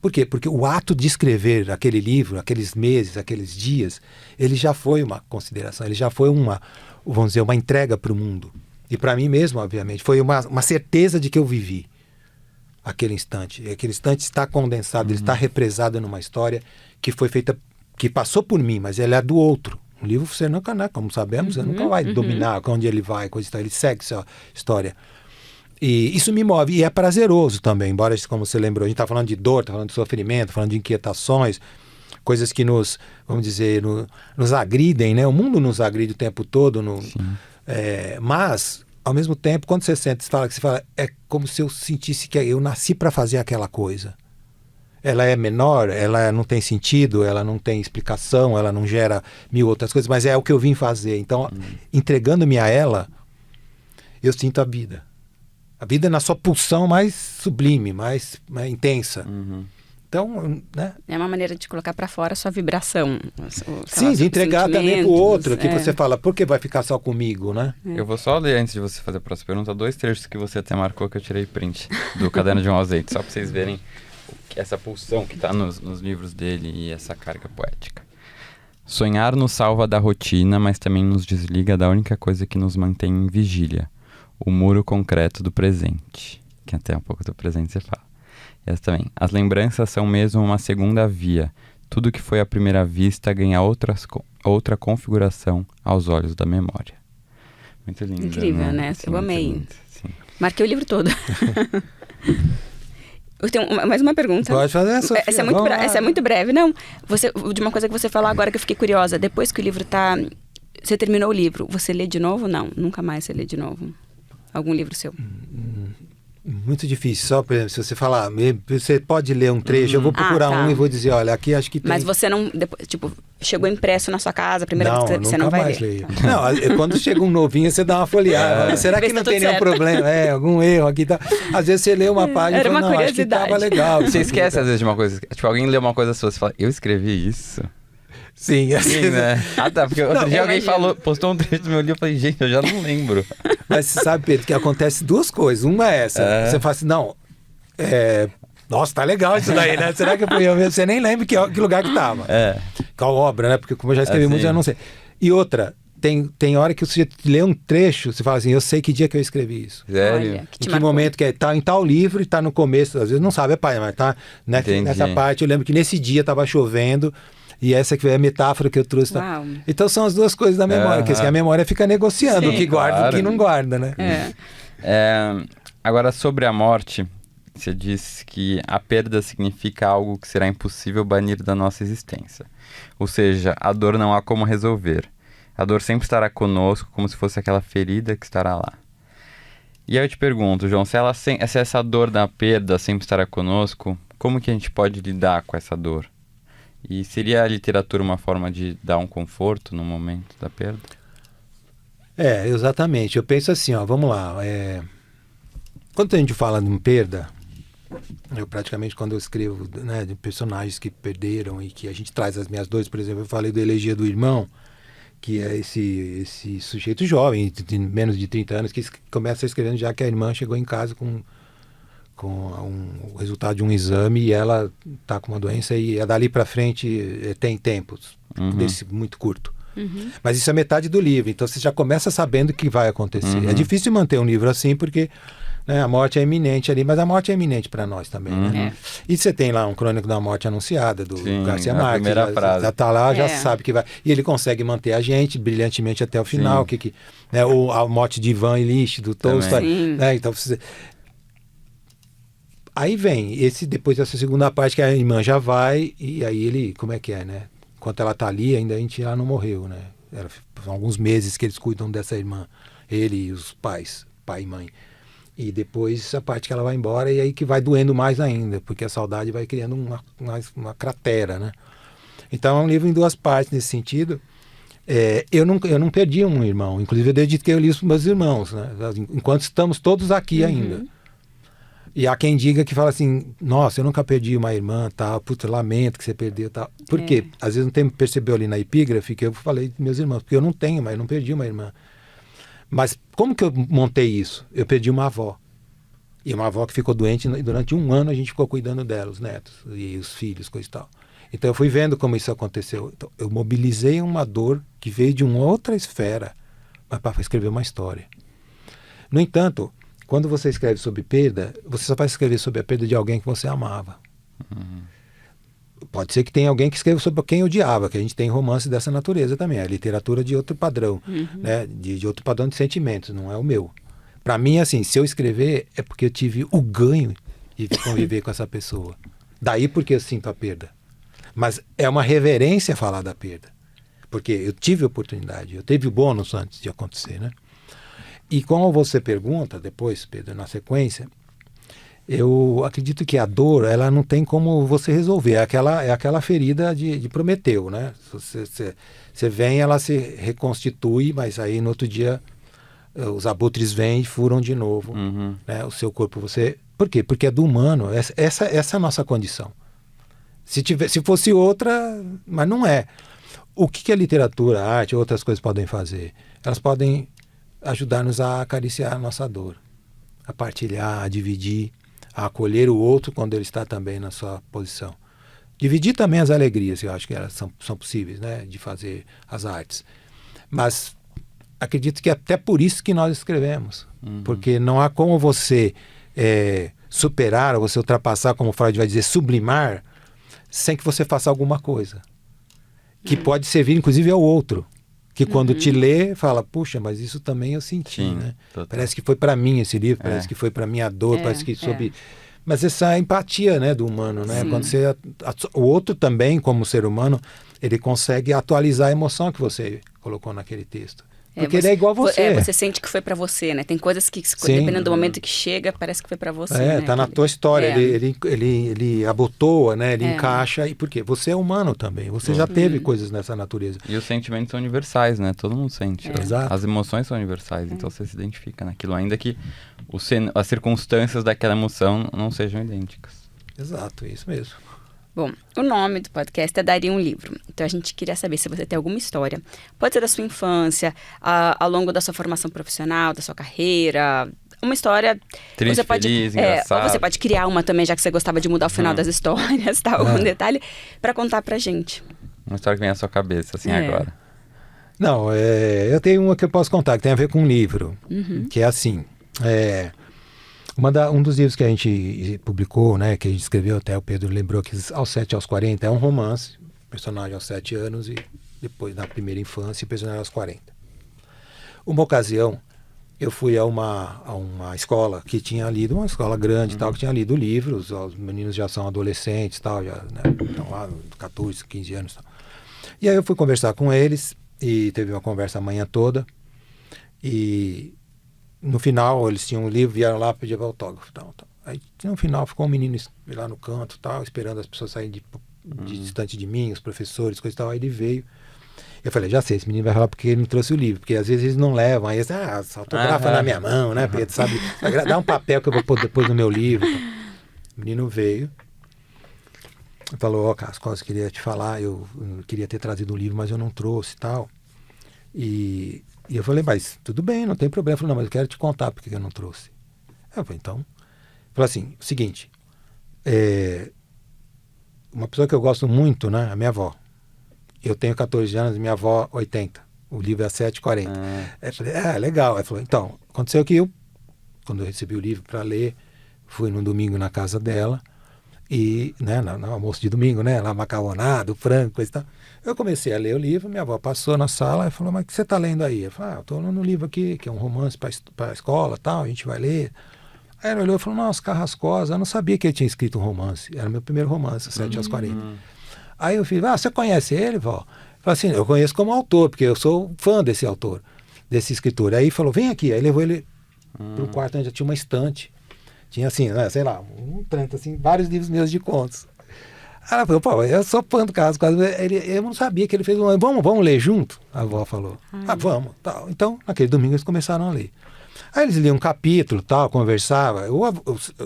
Por quê? Porque o ato de escrever aquele livro, aqueles meses, aqueles dias, ele já foi uma consideração, ele já foi vamos dizer, uma entrega para o mundo. E para mim mesmo, obviamente, foi uma certeza de que eu vivi aquele instante. E aquele instante está condensado, ele está represado numa história que foi feita, que passou por mim, mas ela é do outro. Um livro você nunca, né, como sabemos, você nunca vai dominar onde ele vai, coisa e tal. Ele segue sua história. E isso me move, e é prazeroso também, embora, como você lembrou, a gente está falando de dor, está falando de sofrimento, falando de inquietações, coisas que nos, vamos dizer, nos agridem, né? O mundo nos agride o tempo todo, mas, ao mesmo tempo, quando você sente, você fala, é como se eu sentisse que eu nasci para fazer aquela coisa. Ela é menor, ela não tem sentido, ela não tem explicação, ela não gera mil outras coisas, mas é o que eu vim fazer. Então, entregando-me a ela, eu sinto a vida. A vida na sua pulsão mais sublime, mais intensa. Então, né? É uma maneira de colocar para fora a sua vibração. Sim, de entregar também pro outro, que você fala, por que vai ficar só comigo, né? Eu vou só ler, antes de você fazer a próxima pergunta, 2 trechos que você até marcou, que eu tirei print do Caderno de um Ausente, só para vocês verem essa pulsão que está nos livros dele e essa carga poética. Sonhar nos salva da rotina, mas também nos desliga da única coisa que nos mantém em vigília. O muro concreto do presente. Que até um pouco do presente você fala. E essa também. As lembranças são mesmo uma segunda via. Tudo que foi à primeira vista ganha outra configuração aos olhos da memória. Muito lindo. Incrível, né? Sim, eu amei. lindo, sim. Marquei o livro todo. Eu tenho mais uma pergunta. Pode fazer, Sofia. Essa é muito breve. Não, de uma coisa que você falou agora que eu fiquei curiosa. Depois que o livro tá... Você terminou o livro, você lê de novo? Não, nunca mais você lê de novo. Algum livro seu? Muito difícil. Só, por exemplo, se você falar, você pode ler um trecho, eu vou procurar um e vou dizer, olha, aqui acho que tem... Mas você não, depois, tipo, chegou impresso na sua casa, a primeira vez que você não vai ler? Leio. Não, quando chega um novinho, você dá uma folheada. Será que não tem nenhum problema? Algum erro aqui e tal. Às vezes você lê uma página e fala, não, acho que tava legal. Você esquece às vezes de uma coisa, tipo, alguém lê uma coisa sua, você fala, eu escrevi isso? Sim, assim, né? Tá, porque outro dia alguém postou um trecho do meu livro, eu falei, gente, eu já não lembro. Mas você sabe, Pedro, que acontece duas coisas. Uma é essa, você fala assim, não, nossa, tá legal isso daí, né? Será que foi eu mesmo? Você nem lembra que lugar que tava. Qual obra, né? Porque como eu já escrevi muito, já não sei. E outra, tem hora que você lê um trecho, você fala assim, eu sei que dia que eu escrevi isso. Sério? Olha, Em que momento que tá em tal livro e tá no começo, às vezes não sabe, pai, mas tá nessa parte. Eu lembro que nesse dia tava chovendo. E essa que é a metáfora que eu trouxe. Uau. Então são as duas coisas da memória, que a memória fica negociando o que guarda e o que não guarda, né? Agora, sobre a morte, você disse que a perda significa algo que será impossível banir da nossa existência. Ou seja, a dor não há como resolver. A dor sempre estará conosco, como se fosse aquela ferida que estará lá. E aí eu te pergunto, João, se essa dor da perda sempre estará conosco, como que a gente pode lidar com essa dor? E seria a literatura uma forma de dar um conforto no momento da perda? Exatamente. Eu penso assim, vamos lá. Quando a gente fala de perda, eu praticamente, quando eu escrevo, né, de personagens que perderam e que a gente traz as minhas dores, por exemplo, eu falei do Elegia do Irmão, que é esse sujeito jovem, de menos de 30 anos, que começa escrevendo já que a irmã chegou em casa com o resultado de um exame e ela está com uma doença e dali para frente tem tempos desse muito curto. Mas isso é metade do livro, então você já começa sabendo o que vai acontecer. É difícil manter um livro assim porque, né, a morte é iminente ali, mas a morte é iminente para nós também, né? E você tem lá um Crônico da Morte Anunciada do Garcia Marques, já está lá, já sabe que vai, e ele consegue manter a gente brilhantemente até o final, né, ou a morte de Ivan Illich do Tolstói, né? Então aí vem depois dessa segunda parte que a irmã já vai e aí ele, como é que é, né? Enquanto ela tá ali, ainda ela não morreu, né? São alguns meses que eles cuidam dessa irmã, ele e os pais, pai e mãe. E depois a parte que ela vai embora e aí que vai doendo mais ainda, porque a saudade vai criando uma cratera, né? Então é um livro em duas partes nesse sentido. Eu não perdi um irmão, inclusive eu dediquei o livro para meus irmãos, né? Enquanto estamos todos aqui ainda. E há quem diga que fala assim, nossa, eu nunca perdi uma irmã, tal, puta, lamento que você perdeu, tal. Por quê? Às vezes não percebeu ali na epígrafe que eu falei dos meus irmãos, porque eu não tenho, mas eu não perdi uma irmã. Mas como que eu montei isso? Eu perdi uma avó. E uma avó que ficou doente, e durante um ano a gente ficou cuidando dela, os netos e os filhos, coisa e tal. Então eu fui vendo como isso aconteceu. Então, eu mobilizei uma dor que veio de uma outra esfera, mas para escrever uma história. No entanto, quando você escreve sobre perda, você só vai escrever sobre a perda de alguém que você amava. Pode ser que tenha alguém que escreva sobre quem odiava, que a gente tem romance dessa natureza também, a literatura de outro padrão, né? De outro padrão de sentimentos, não é o meu. Para mim, assim, se eu escrever, é porque eu tive o ganho de conviver com essa pessoa. Daí porque eu sinto a perda. Mas é uma reverência falar da perda. Porque eu tive oportunidade, eu teve o bônus antes de acontecer, né? E como você pergunta depois, Pedro, na sequência, eu acredito que a dor, ela não tem como você resolver. É aquela ferida de Prometeu, né? Você vem, ela se reconstitui, mas aí no outro dia os abutres vêm e furam de novo, né? O seu corpo. Por quê? Porque é do humano. Essa é a nossa condição. Se fosse outra, mas não é. O que a literatura, a arte, outras coisas podem fazer? Elas podem ajudar-nos a acariciar a nossa dor, a partilhar, a dividir, a acolher o outro quando ele está também na sua posição. Dividir também as alegrias, eu acho que elas são possíveis, né, de fazer as artes. Mas acredito que é até por isso que nós escrevemos, porque não há como você superar, ou você ultrapassar, como Freud vai dizer, sublimar, sem que você faça alguma coisa, que pode servir inclusive ao outro. Que quando te lê, fala, puxa, mas isso também eu senti, sim, né? Total. Parece que foi para mim esse livro, parece que foi para minha dor, parece que soube... Mas essa empatia, né, do humano, né? Sim. Quando você... O outro também, como ser humano, ele consegue atualizar a emoção que você colocou naquele texto. Porque ele é igual a você. Você sente que foi pra você, né? Tem coisas que, dependendo do momento que chega, parece que foi pra você. Né? Tá na tua história. Ele abotoa, né? Ele encaixa. E por quê? Você é humano também. Você já teve coisas nessa natureza. E os sentimentos são universais, né? Todo mundo sente. Exato. As emoções são universais, então você se identifica naquilo, ainda que as circunstâncias daquela emoção não sejam idênticas. Exato, isso mesmo. Bom, o nome do podcast é Daria um Livro. Então a gente queria saber se você tem alguma história. Pode ser da sua infância, ao longo da sua formação profissional, da sua carreira. Uma história... Triste, você pode, feliz, engraçado. Ou você pode criar uma também, já que você gostava de mudar o final das histórias, tá? Algum detalhe, para contar pra gente. Uma história que vem à sua cabeça, assim, agora. Não, eu tenho uma que eu posso contar, que tem a ver com um livro. Que é assim... Um dos livros que a gente publicou, né, que a gente escreveu, até o Pedro lembrou que aos 7 aos 40 é um romance, personagem aos 7 anos e depois na primeira infância, personagem aos 40. Uma ocasião, eu fui a uma escola que tinha lido, uma escola grande tal, que tinha lido livros, os meninos já são adolescentes tal, já, né, estão lá 14, 15 anos tal. E aí eu fui conversar com eles e teve uma conversa a manhã toda e no final eles tinham um livro, vieram lá pedir autógrafo tal. Aí no final ficou um menino lá no canto tal, esperando as pessoas saírem de distante de mim, os professores, coisa e tal. Aí ele veio. Eu falei, já sei, esse menino vai falar porque ele não trouxe o livro, porque às vezes eles não levam, aí eles, autografa na minha mão, né, Pedro, sabe, dá um papel que eu vou pôr depois no meu livro. O menino veio, falou, Carlos, queria te falar, eu queria ter trazido o livro, mas eu não trouxe e tal. E eu falei, mas tudo bem, não tem problema. Eu falei, não, mas eu quero te contar porque eu não trouxe. Eu falei, então... Falei assim, o seguinte, uma pessoa que eu gosto muito, né, a minha avó. Eu tenho 14 anos, minha avó 80. O livro é 7h40. Eu falei, legal. Ela falou, então, aconteceu que quando eu recebi o livro para ler, fui num domingo na casa dela, e, né, no almoço de domingo, né, lá macarronado, frango, coisa e tal. Eu comecei a ler o livro, minha avó passou na sala e falou, mas o que você está lendo aí? Eu falei, eu estou lendo um livro aqui, que é um romance para a escola, tal, a gente vai ler. Aí ela olhou e falou, nossa, Carrascosa, eu não sabia que ele tinha escrito um romance. Era meu primeiro romance, 7 aos 40. Aí eu falei, você conhece ele, vó? Eu falei assim, eu conheço como autor, porque eu sou fã desse autor, desse escritor. Aí falou, vem aqui. Aí levou ele para um quarto onde já tinha uma estante. Tinha assim, né, sei lá, tanto assim, vários livros meus de contos. Aí ela falou, pô, eu sou fã do Carrascosa. Eu não sabia que ele fez um... Vamos ler junto? A avó falou. Vamos. Tal. Então, naquele domingo eles começaram a ler. Aí eles liam um capítulo, tal, conversavam. Eu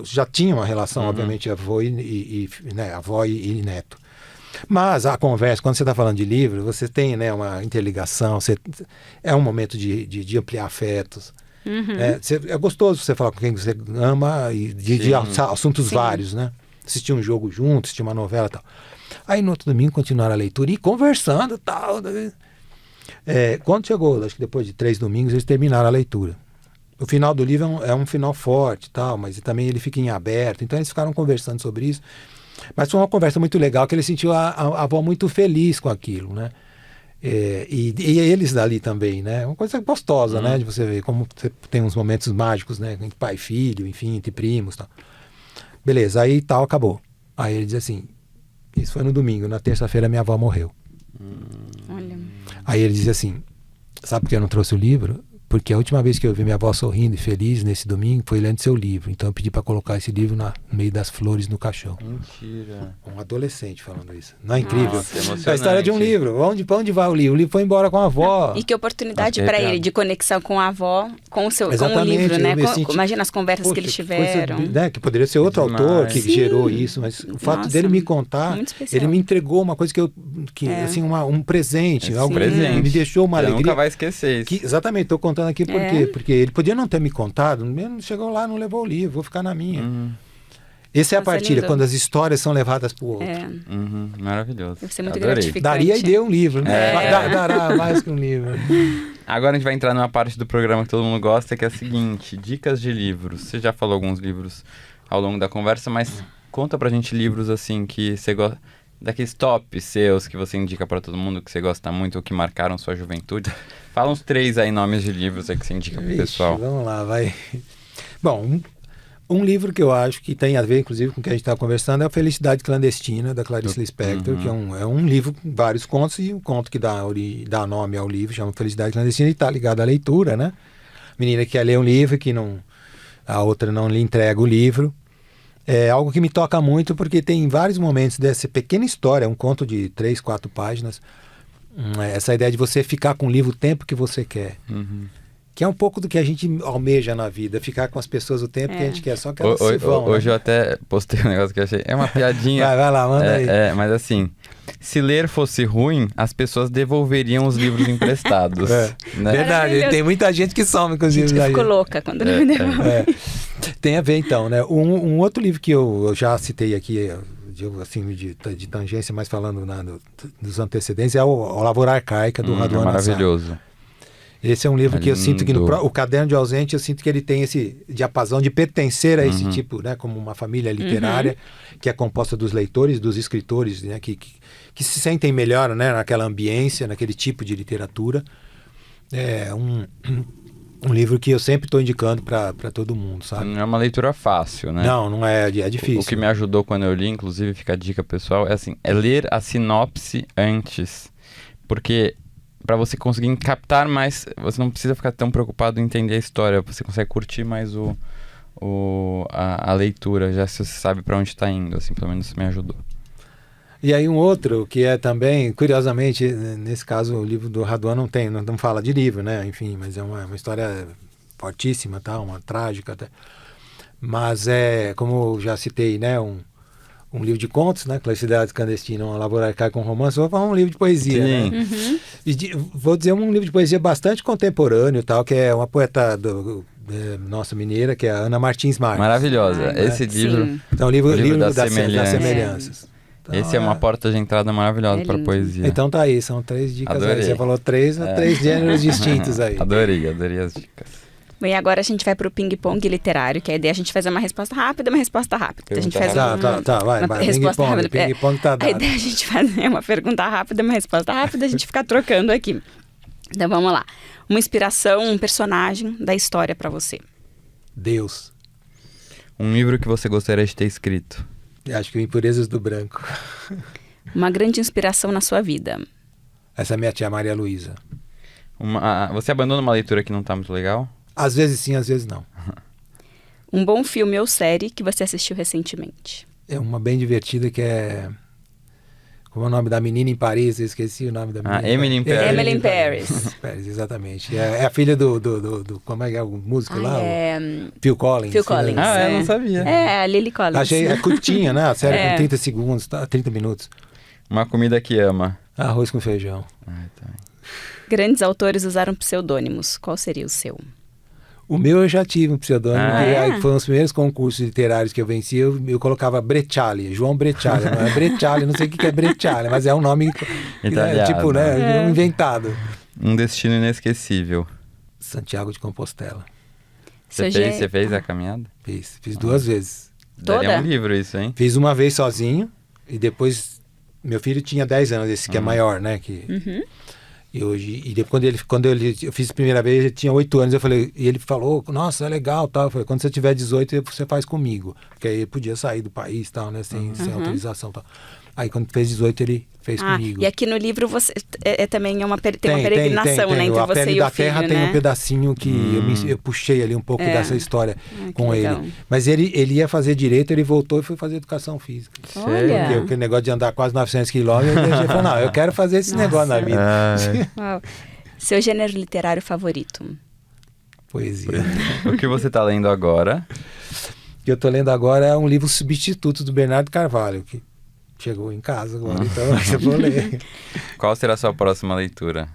já tinha uma relação, obviamente, avó e neto. Mas a conversa, quando você está falando de livro, você tem, né, uma interligação, é um momento de ampliar afetos. É gostoso você falar com quem você ama e de assuntos vários, né? Assistir um jogo junto, assistir uma novela e tal. Aí no outro domingo continuaram a leitura e conversando e tal. Quando chegou, acho que depois de 3 domingos, eles terminaram a leitura. O final do livro é um final forte, tal, mas também ele fica em aberto. Então eles ficaram conversando sobre isso. Mas foi uma conversa muito legal, que ele sentiu a avó muito feliz com aquilo, né? E eles dali também, né? Uma coisa gostosa, né? De você ver como você tem uns momentos mágicos, né? Entre pai e filho, enfim, entre primos, tal. Beleza, aí tal, acabou. Aí ele diz assim, isso foi no domingo, na terça-feira minha avó morreu. Olha. Aí ele diz assim, sabe por que eu não trouxe o livro? Porque a última vez que eu vi minha avó sorrindo e feliz nesse domingo foi lendo seu livro. Então eu pedi para colocar esse livro no meio das flores no caixão. Mentira. Um adolescente falando isso. Não é incrível? Nossa, É a emocionante. história de um livro. Pra onde vai o livro? O livro foi embora com a avó. E que oportunidade Acho que para é ele de conexão com a avó, com o Exatamente, livro, né? eu me senti- Imagina as conversas que Poxa, eles que coisa, tiveram. né, que poderia ser outro Demais. autor que Sim. gerou isso, mas o fato Nossa, dele me contar, muito especial. ele me entregou uma coisa assim, um presente, Esse algo presente. me deixou uma Você alegria. nunca vai esquecer isso. Exatamente, estou contando aqui por quê? Porque ele podia não ter me contado, mesmo chegou lá, não levou o livro, vou ficar na minha. Essa é a Nossa, é partilha, lindo. quando as histórias são levadas para o outro. Maravilhoso. Deve ser muito Adorei. gratificante. Daria e deu um livro, né? É. Dará mais que um livro. Agora a gente vai entrar numa parte do programa que todo mundo gosta, que é a seguinte, dicas de livros. Você já falou alguns livros ao longo da conversa, mas conta pra gente livros assim que você gosta, daqueles top seus que você indica pra todo mundo, que você gosta muito ou que marcaram sua juventude. Fala uns 3 aí nomes de livros aí que você indica pro Vixe, pessoal. vamos lá, vai. Bom, um livro que eu acho que tem a ver, inclusive, com o que a gente estava conversando é a Felicidade Clandestina, da Clarice Lispector, que é um livro com vários contos, e um conto que dá nome ao livro, chama Felicidade Clandestina, e está ligado à leitura, né? Menina que quer ler um livro, a outra não lhe entrega o livro. É algo que me toca muito, porque tem vários momentos dessa pequena história, um conto de 3, 4 páginas, essa ideia de você ficar com o livro o tempo que você quer. Que é um pouco do que a gente almeja na vida, ficar com as pessoas o tempo que a gente quer, só que elas se vão. Hoje né? eu até postei um negócio que eu achei, é uma piadinha. Vai lá, manda aí. Mas assim, se ler fosse ruim, as pessoas devolveriam os livros emprestados. Né? Verdade, Maravilhoso. tem muita gente que some com os livros Eu aí. fico louca quando não me devolve. Tem a ver então, né? Um outro livro que eu já citei aqui, assim, de tangência, mas falando dos antecedentes, é o Lavoura Arcaica, do Raduan Nassar. Maravilhoso. Esse é um livro que eu sinto que lindo. o Caderno de Ausente, eu sinto que ele tem esse diapasão de pertencer a esse tipo, né? Como uma família literária que é composta dos leitores, dos escritores, né? Que se sentem melhor, né? Naquela ambiência, naquele tipo de literatura. É um livro que eu sempre estou indicando para todo mundo, sabe? Não é uma leitura fácil, né? Não é difícil. O que me ajudou quando eu li, inclusive, fica a dica pessoal, é ler a sinopse antes. Porque para você conseguir captar mais, você não precisa ficar tão preocupado em entender a história, você consegue curtir mais a leitura, já se você sabe para onde está indo, assim, pelo menos isso me ajudou. E aí um outro que é também, curiosamente, nesse caso o livro do Raduan não fala de livro, né? Enfim, mas é uma história fortíssima, tá? Uma trágica até. Mas como eu já citei, né? Um livro de contos, né? Felicidade Clandestina, uma Lavoura Arcaica com romance, vou falar um livro de poesia, Sim. né? Vou dizer um livro de poesia bastante contemporâneo, tal, que é uma poeta nossa mineira, que é a Ana Martins Marques. Maravilhosa. Esse livro, Sim. Então, o livro livro das das semelhanças. semelhanças. Então, esse é uma porta de entrada maravilhosa para lindo. poesia. Então tá aí, são 3 dicas Adorei. aí. Você falou 3 gêneros distintos aí. Adorei as dicas. Bem, agora a gente vai pro ping-pong literário, que a ideia é a gente fazer uma resposta rápida e uma resposta rápida. A gente faz Vai, uma resposta rápida. Ping-pong tá A dado. ideia é a gente fazer uma pergunta rápida, uma resposta rápida, a gente ficar trocando aqui. Então vamos lá. Uma inspiração, um personagem da história pra você. Deus. Um livro que você gostaria de ter escrito. Acho que o Impurezas do Branco. Uma grande inspiração na sua vida. Essa é minha tia Maria Luísa. Você abandona uma leitura que não tá muito legal? Às vezes sim, às vezes não. Um bom filme ou série que você assistiu recentemente. É uma bem divertida que é... Como é o nome da menina em Paris? Eu esqueci o nome da menina. Emily in Paris. Emily in Paris. Paris, exatamente. É a filha do como é que é o músico lá? É Phil Collins. Phil Collins. Né? eu não sabia. É, a Lily Collins. Achei curtinha, né? A série É. com 30 segundos, 30 minutos. Uma comida que ama. Arroz com feijão. Tá. Grandes autores usaram pseudônimos. Qual seria o seu? O meu eu já tive um pseudônimo, Ah, que é? aí foi um dos primeiros concursos literários que eu venci, eu colocava Brecciali, João Brecciali, não é Brecciali, não sei o que é Brecciali, mas é um nome Italiano. tipo, né, inventado. Um destino inesquecível. Santiago de Compostela. Você fez a caminhada? Fiz 2 vezes. Daria Toda? um livro isso, hein? Fiz uma vez sozinho e depois meu filho tinha 10 anos, esse que é maior, né? E depois quando eu fiz a primeira vez, ele tinha 8 anos, e ele falou, nossa, é legal, tal. Eu falei, quando você tiver 18, você faz comigo. Porque aí ele podia sair do país, tal, né? Sem autorização, tal. Aí quando fez 18, ele fez comigo. E aqui no livro você também tem uma peregrinação, né? Entre A você Pele e o da filho, Terra né? tem um pedacinho que eu puxei ali um pouco dessa história com legal. ele. Mas ele ia fazer direito, ele voltou e foi fazer educação física. Olha! Porque aquele negócio de andar quase 900 quilômetros, ele falou, não, eu quero fazer esse negócio na vida. Uau. Seu gênero literário favorito? Poesia. O que você tá lendo agora? O que eu tô lendo agora é um livro substituto do Bernardo Carvalho, que chegou em casa agora, então eu vou ler. Qual será a sua próxima leitura?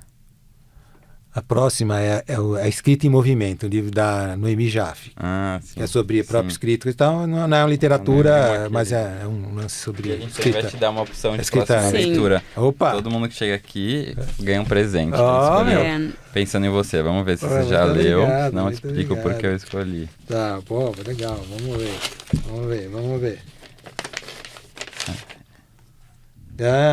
A próxima é Escrita em Movimento, o livro da Noemi Jaffe, Sim. que é sobre a própria escrita. Então, não é uma literatura, mas é um lance sobre A gente escrita. vai te dar uma opção de Escrita. próxima Sim. leitura. Opa! Todo mundo que chega aqui ganha um presente. Ó, Escolheu. meu. Pensando em você, vamos ver se Pô, você já muito leu. obrigado, Não muito explico obrigado. porque eu escolhi. Tá, pô, legal, vamos ver.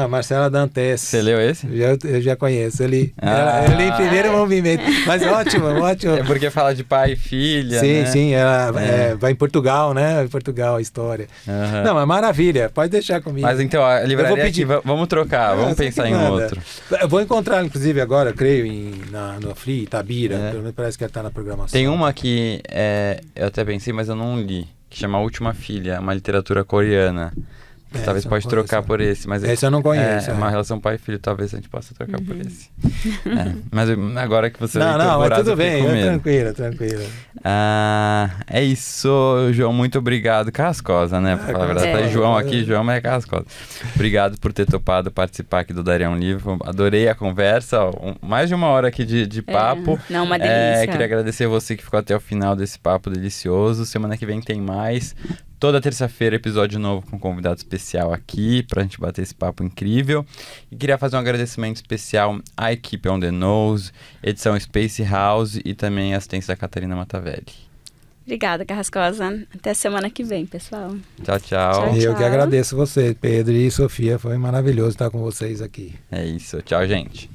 Marcela Dantes. Você leu esse? Eu já conheço, eu li em primeiro movimento, mas ótimo. É porque fala de pai e filha, Sim, né? sim, ela vai em Portugal, né? Em Portugal a história. Aham. Não, mas maravilha, pode deixar comigo. Mas então, a livraria Eu vou pedir- aqui, vamos trocar, vamos você pensar que em manda. outro. Eu vou encontrar, inclusive, agora, creio, no Free, Itabira, É. pelo menos parece que ela tá na programação. Tem uma que eu até pensei, mas eu não li, que chama A Última Filha, uma literatura coreana. Talvez essa eu pode não trocar conheço. por esse. Mas Esse eu não conheço, É é. uma relação pai e filho, talvez a gente possa trocar por esse. Mas agora que você Não, leitor mas voraz, tudo eu fiquei bem, com medo. tranquilo. É isso, João. Muito obrigado. Cascosa, né? Pra falar a verdade. Tá João aqui, João, mas é cascosa. Obrigado por ter topado participar aqui do Daria um Livro. Adorei a conversa. Mais de 1 hora aqui de papo. Não, uma delícia. Queria agradecer você que ficou até o final desse papo delicioso. Semana que vem tem mais. Toda terça-feira, episódio novo com convidado especial aqui, pra gente bater esse papo incrível. E queria fazer um agradecimento especial à equipe On The Nose, edição Space House e também a assistência da Catarina Matavelli. Obrigada, Carrascosa. Até semana que vem, pessoal. Tchau, tchau. Tchau. E eu que agradeço você, Pedro e Sofia, foi maravilhoso estar com vocês aqui. É isso. Tchau, gente.